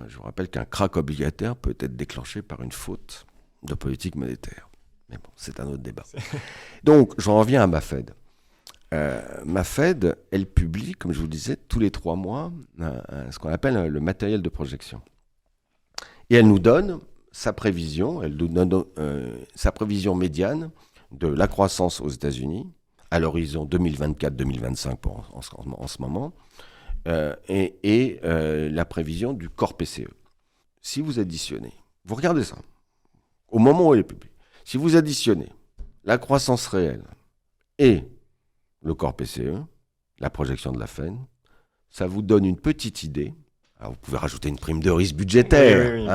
je vous rappelle qu'un krach obligataire peut être déclenché par une faute de politique monétaire. Mais bon, c'est un autre débat. Donc, j'en reviens à ma Fed. Ma Fed, elle publie, comme je vous le disais, tous les 3 mois, ce qu'on appelle le matériel de projection. Et elle nous donne sa prévision, sa prévision médiane de la croissance aux États-Unis à l'horizon 2024-2025 en ce moment, et la prévision du core PCE. Si vous additionnez, vous regardez ça, au moment où elle est publiée, si vous additionnez la croissance réelle et le core PCE, la projection de la Fed, ça vous donne une petite idée. Alors vous pouvez rajouter une prime de risque budgétaire. Oui.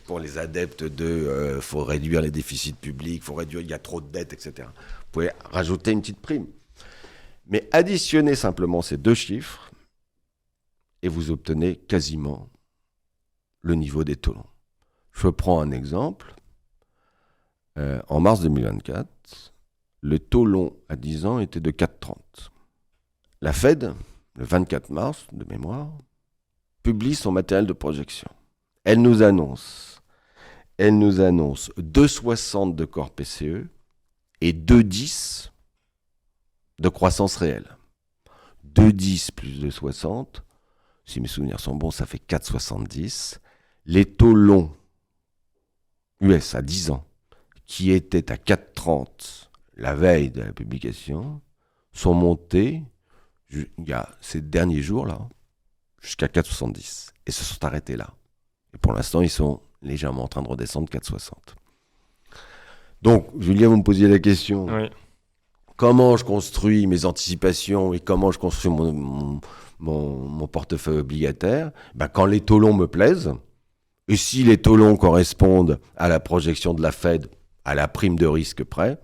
Pour les adeptes de faut réduire les déficits publics, il y a trop de dettes, etc. Vous pouvez rajouter une petite prime. Mais additionnez simplement ces 2 chiffres et vous obtenez quasiment le niveau des taux longs. Je prends un exemple. En mars 2024, le taux long à 10 ans était de 4,30. La Fed, le 24 mars, de mémoire, publie son matériel de projection. Elle nous annonce 2,60 de core PCE et 2,10 de croissance réelle. 2,10 plus 2,60, si mes souvenirs sont bons, ça fait 4,70. Les taux longs US à 10 ans, qui étaient à 4,30 la veille de la publication, sont montés, il y a ces derniers jours-là, jusqu'à 4,70 et se sont arrêtés là. Et pour l'instant, ils sont légèrement en train de redescendre, 4,60. Donc, Julien, vous me posiez la question. Oui. Comment je construis mes anticipations et comment je construis mon portefeuille obligataire? Quand les taux longs me plaisent, et si les taux longs correspondent à la projection de la Fed, à la prime de risque près,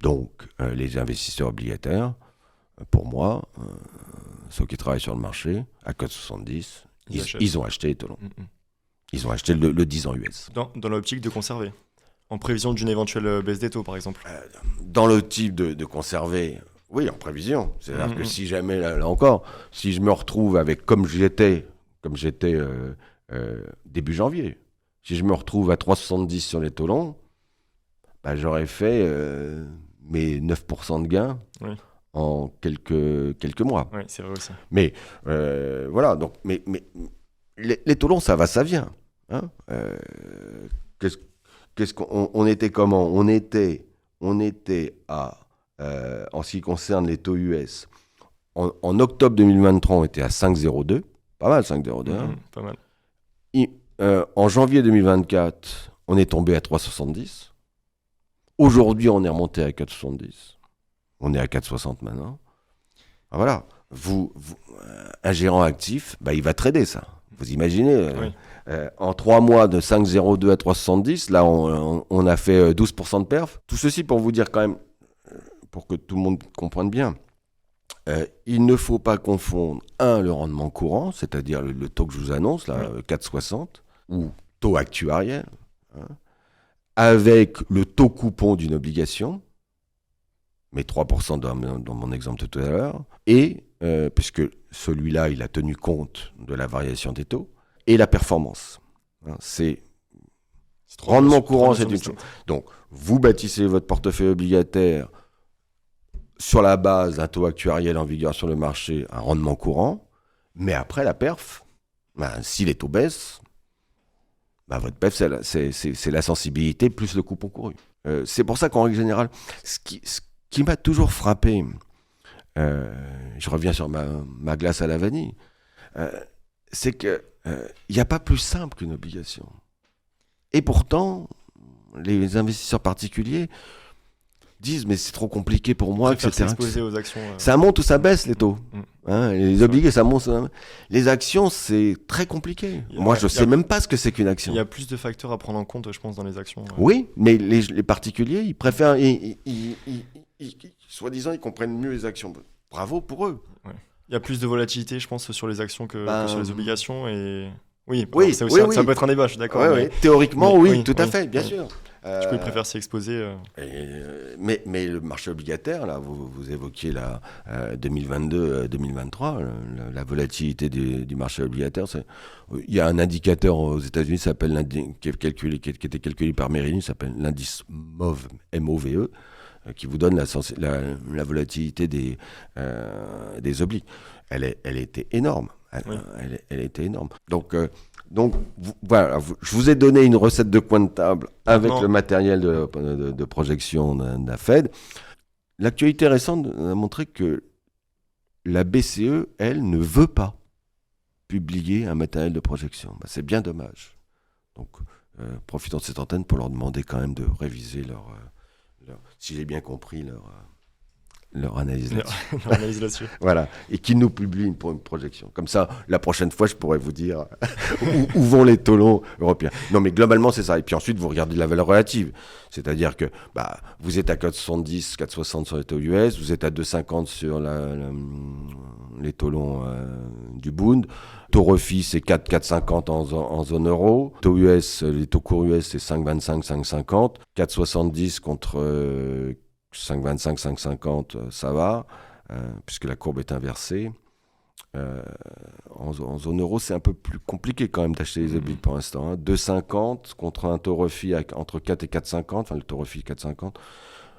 donc les investisseurs obligataires, pour moi, ceux qui travaillent sur le marché, à 4,70, ils ont acheté les taux longs. Ils ont acheté le 10 ans US. Dans l'optique de conserver, en prévision d'une éventuelle baisse des taux, par exemple. Dans le type de conserver, oui, en prévision. C'est-à-dire que si jamais, là encore, si je me retrouve avec, comme j'étais début janvier, si je me retrouve à 3,70 sur les taux longs, j'aurais fait mes 9% de gains en quelques mois. Oui, c'est vrai aussi. Mais voilà, donc, mais les taux longs, ça va, ça vient. Hein, qu'est-ce qu'on était comment? On était à, en ce qui concerne les taux US, en octobre 2023, on était à 5,02. Pas mal, 5,02. Pas mal. En janvier 2024, on est tombé à 3,70. Aujourd'hui, on est remonté à 4,70. On est à 4,60 maintenant. Voilà. Un gérant actif, il va trader ça. Vous imaginez en 3 mois de 5,02 à 3,70, là, on a fait 12% de perf. Tout ceci pour vous dire quand même, pour que tout le monde comprenne bien, il ne faut pas confondre, le rendement courant, c'est-à-dire le taux que je vous annonce, là, 4,60, ou taux actuariel, avec le taux coupon d'une obligation, mais 3% dans mon exemple de tout à l'heure, et, puisque celui-là, il a tenu compte de la variation des taux, et la performance. C'est rendement courant, c'est une chose. Donc, vous bâtissez votre portefeuille obligataire sur la base d'un taux actuariel en vigueur sur le marché, un rendement courant, mais après la perf, si les taux baissent, votre perf, c'est la sensibilité plus le coupon couru. C'est pour ça qu'en règle générale, ce qui m'a toujours frappé, je reviens sur ma glace à la vanille, c'est qu'il n'y a pas plus simple qu'une obligation. Et pourtant, les investisseurs particuliers disent mais c'est trop compliqué pour moi, etc. Aux actions, ça monte ou ça baisse les taux. Les obligés, ça monte. Les actions, c'est très compliqué. Moi, je ne sais même pas ce que c'est qu'une action. Il y a plus de facteurs à prendre en compte, je pense, dans les actions. Oui, mais les particuliers, ils préfèrent, soi-disant, ils comprennent mieux les actions. Bravo pour eux. Ouais. Il y a plus de volatilité, je pense, sur les actions que sur les obligations. Et... Oui, ça peut être un débat, je suis d'accord. Oui. Théoriquement, oui, tout à fait, bien sûr. Du coup, ils préfèrent s'y exposer. Mais le marché obligataire, là, vous évoquiez la 2022-2023, la volatilité du marché obligataire. Il y a un indicateur aux États-Unis qui était calculé par Merrill, qui s'appelle l'indice MOVE, M-O-V-E, qui vous donne la volatilité des obliques. Elle était énorme. Elle était énorme. Donc voilà, je vous ai donné une recette de coin de table avec le matériel de projection de la Fed. L'actualité récente a montré que la BCE, elle, ne veut pas publier un matériel de projection. C'est bien dommage. Donc, profitons de cette antenne pour leur demander quand même de réviser si j'ai bien compris, leur analyse là-dessus. Voilà. Et qu'ils nous publient une projection. Comme ça, la prochaine fois, je pourrais vous dire où vont les taux longs européens. Non, mais globalement, c'est ça. Et puis ensuite, vous regardez la valeur relative. C'est-à-dire que vous êtes à 4,70, 4,60 sur les taux US, vous êtes à 2,50 sur les taux longs du Bund. Taux refi, c'est 4,50 en zone euro. Taux US, les taux courts US, c'est 5,25, 5,50. 4,70 contre 5,25, 5,50, ça va, puisque la courbe est inversée. En zone euro, c'est un peu plus compliqué quand même d'acheter les obliques pour l'instant. 2,50 contre un taux refi entre 4 et 4,50, enfin le taux refi 4,50.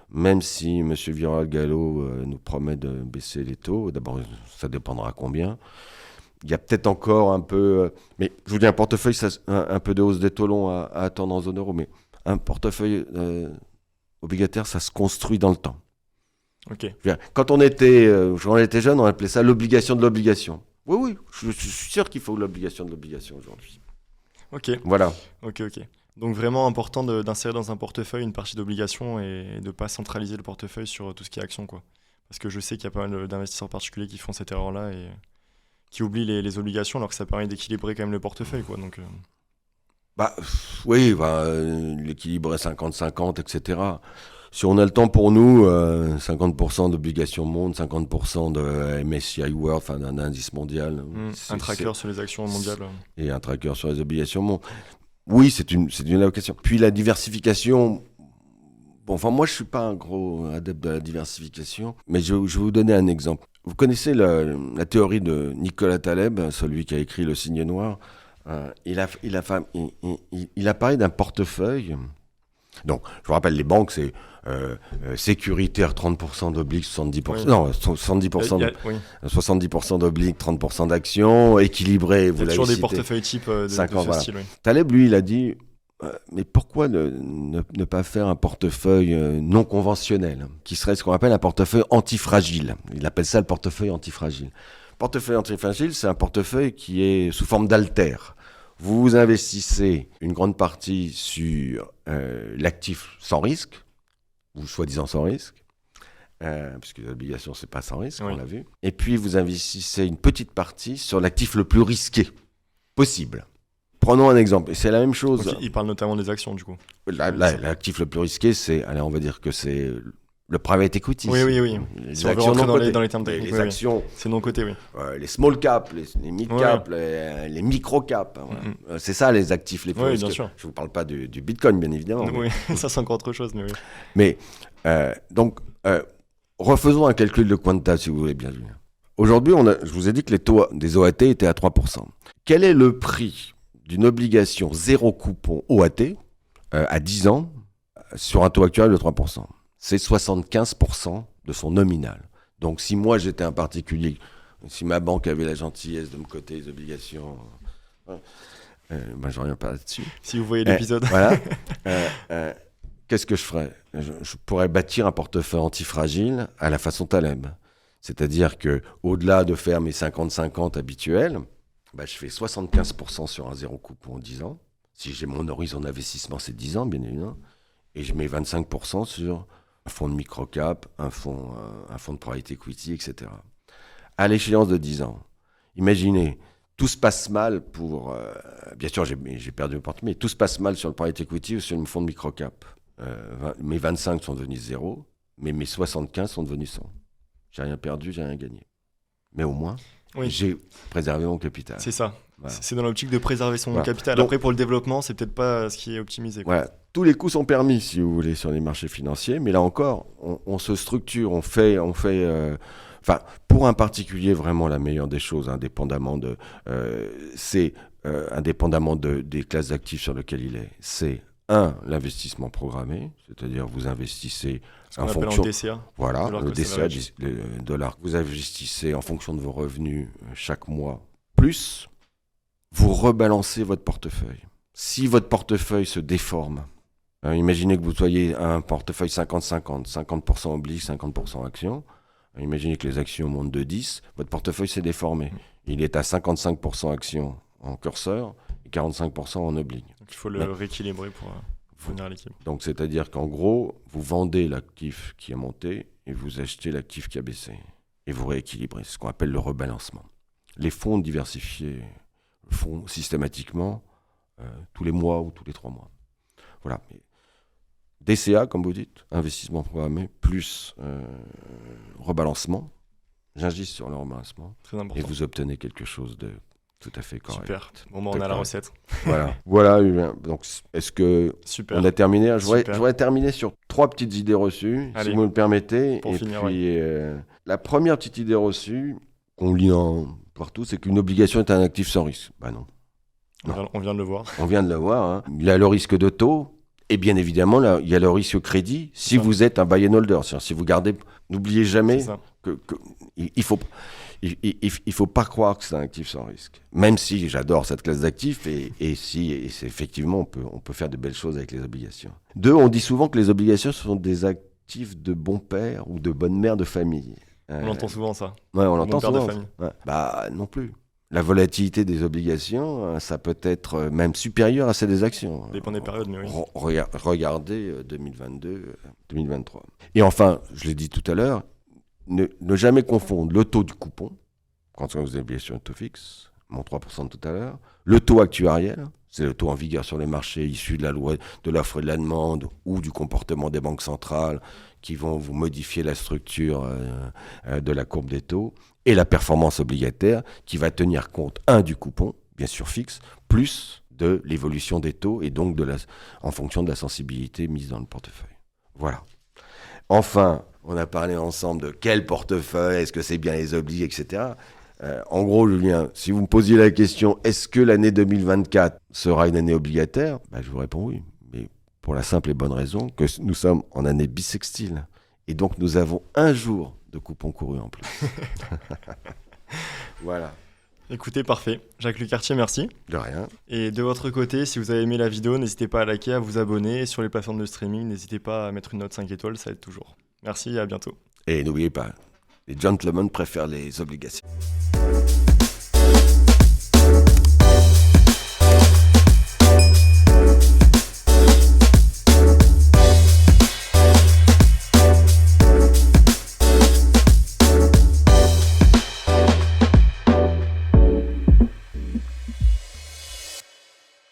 Même si M. Viral-Gallo nous promet de baisser les taux, d'abord, ça dépendra combien. Il y a peut-être encore un peu... mais je vous dis, un portefeuille, un peu de hausse des taux longs à attendre en zone euro, mais un portefeuille... obligataire, ça se construit dans le temps. Okay. Quand on était jeune, on appelait ça l'obligation de l'obligation. Oui, je suis sûr qu'il faut l'obligation de l'obligation aujourd'hui. Ok, Voilà. ok. Donc vraiment important d'insérer dans un portefeuille une partie d'obligations et de ne pas centraliser le portefeuille sur tout ce qui est action, quoi. Parce que je sais qu'il y a pas mal d'investisseurs particuliers qui font cette erreur-là et qui oublient les obligations alors que ça permet d'équilibrer quand même le portefeuille, quoi. Donc, Oui, l'équilibre est 50-50, etc. Si on a le temps pour nous, 50% d'obligations monde, 50% de MSCI World, enfin d'un indice mondial. un tracker sur les actions mondiales. Et un tracker sur les obligations monde. Oui, c'est une allocation. Puis la diversification. Bon, enfin, moi, je suis pas un gros adepte de la diversification, mais je vais vous donner un exemple. Vous connaissez la théorie de Nicolas Taleb, celui qui a écrit Le Cygne noir. Il a parlé d'un portefeuille. Donc, je vous rappelle, les banques, c'est sécuritaire, 30% d'obliques, 70%. Oui. Non, 70%, Oui. 70% d'obliques, 30% d'actions, équilibré, vous Il y a l'avez toujours des cité. portefeuilles type de ce Voilà. style. Oui. Taleb, lui, il a dit mais pourquoi ne pas faire un portefeuille non conventionnel, qui serait ce qu'on appelle un portefeuille antifragile. Il appelle ça le portefeuille antifragile. Portefeuille antifragile, c'est un portefeuille qui est sous forme d'altère. Vous investissez une grande partie sur l'actif sans risque, ou soi-disant sans risque, puisque l'obligation, c'est pas sans risque, Oui. on l'a vu. Et puis, vous investissez une petite partie sur l'actif le plus risqué possible. Prenons un exemple, et c'est la même chose. Donc, il parle notamment des actions, du coup. L'actif le plus risqué, c'est, allez, on va dire que c'est le private equity. Oui. Les Si on veut actions rentrer non cotées. dans les termes techniques, Les actions, c'est non coté, oui. les small cap, les mid cap, les micro cap. Voilà. C'est ça les actifs les plus risqués. Bien sûr. Je vous parle pas du Bitcoin, bien évidemment. Oui, ça c'est encore autre chose, mais oui. Mais donc, refaisons un calcul de quanta, si vous voulez bien. Aujourd'hui, je vous ai dit que les taux des OAT étaient à 3%. Quel est le prix d'une obligation zéro coupon OAT à 10 ans sur un taux actuel de 3%? C'est 75% de son nominal. Donc si moi j'étais un particulier, si ma banque avait la gentillesse de me coter les obligations, je reviens pas là-dessus. Si vous voyez l'épisode. Voilà. Qu'est-ce que je ferais ? Je pourrais bâtir un portefeuille antifragile à la façon Taleb. C'est-à-dire que au-delà de faire mes 50-50 habituels, je fais 75% sur un zéro coupon en 10 ans. Si j'ai mon horizon d'investissement, c'est 10 ans, bien évidemment. Et je mets 25% sur un fonds de microcap, un fonds de private equity, etc. À l'échéance de 10 ans, imaginez, tout se passe mal pour... bien sûr, j'ai perdu le porte-monnaie, mais tout se passe mal sur le private equity ou sur le fonds de microcap. Mes 25 sont devenus 0, mais mes 75 sont devenus 100. J'ai rien perdu, j'ai rien gagné. Mais au moins... Oui. J'ai préservé mon capital. C'est ça. Voilà. C'est dans l'optique de préserver son capital. Donc, après, pour le développement, c'est peut-être pas ce qui est optimisé, quoi. Voilà. Tous les coups sont permis, si vous voulez, sur les marchés financiers. Mais là encore, on se structure, on fait pour un particulier, vraiment la meilleure des choses, indépendamment indépendamment des classes d'actifs sur lesquelles il est. C'est l'investissement programmé, c'est-à-dire vous investissez en fonction en DCA. Voilà, le DCA, le dollar. Vous investissez en fonction de vos revenus chaque mois, plus vous rebalancez votre portefeuille. Si votre portefeuille se déforme, imaginez que vous soyez un portefeuille 50-50, 50% oblique, 50% actions. Imaginez que les actions montent de 10, votre portefeuille s'est déformé. Il est à 55% actions en curseur et 45% en oblique. Donc il faut le rééquilibrer pour venir à l'équilibre. Donc c'est-à-dire qu'en gros, vous vendez l'actif qui a monté et vous achetez l'actif qui a baissé. Et vous rééquilibrez. C'est ce qu'on appelle le rebalancement. Les fonds diversifiés font systématiquement tous les mois ou tous les 3 mois. Voilà. DCA, comme vous dites, investissement programmé, plus rebalancement. J'insiste sur le rebalancement. Très important. Et vous obtenez quelque chose de tout à fait correct. Super. Bon, on a la recette. Voilà. Donc, est-ce que Super. On a terminé? Je voudrais terminer sur 3 petites idées reçues, si vous me le permettez. Pour finir, puis, la première petite idée reçue, qu'on lit partout, c'est qu'une obligation est un actif sans risque. Non. On vient de le voir. On vient de le voir. Hein. Il y a le risque de taux. Et bien évidemment, là, il y a le risque crédit si vous êtes un buy and holder. C'est-à-dire, si vous gardez, n'oubliez jamais il faut pas croire que c'est un actif sans risque. Même si j'adore cette classe d'actifs et c'est effectivement, on peut faire de belles choses avec les obligations. 2, on dit souvent que les obligations sont des actifs de bon père ou de bonne mère de famille. On entend souvent ça. Ouais, on l'entend bon père souvent. de famille. Ouais. Non plus. la volatilité des obligations, ça peut être même supérieur à celle des actions. Ça dépend des périodes, mais oui. Regardez 2022, 2023. Et enfin, je l'ai dit tout à l'heure, ne jamais confondre le taux du coupon, quand vous avez sur un taux fixe, mon 3% de tout à l'heure, le taux actuariel, c'est le taux en vigueur sur les marchés issu de la loi de l'offre et de la demande ou du comportement des banques centrales qui vont vous modifier la structure de la courbe des taux, et la performance obligataire qui va tenir compte, du coupon, bien sûr fixe, plus de l'évolution des taux et donc en fonction de la sensibilité mise dans le portefeuille. Voilà. Enfin, on a parlé ensemble de quel portefeuille, est-ce que c'est bien les obliges, etc. En gros, Julien, si vous me posiez la question, est-ce que l'année 2024 sera une année obligataire ? Je vous réponds oui, mais pour la simple et bonne raison que nous sommes en année bissextile. Et donc, nous avons un jour de coupon couru en plus. Voilà. Écoutez, parfait. Jacques-Luc Cartier, merci. De rien. Et de votre côté, si vous avez aimé la vidéo, n'hésitez pas à liker, à vous abonner. Et sur les plateformes de streaming, n'hésitez pas à mettre une note 5 étoiles, ça aide toujours. Merci et à bientôt. Et n'oubliez pas, les gentlemen préfèrent les obligations.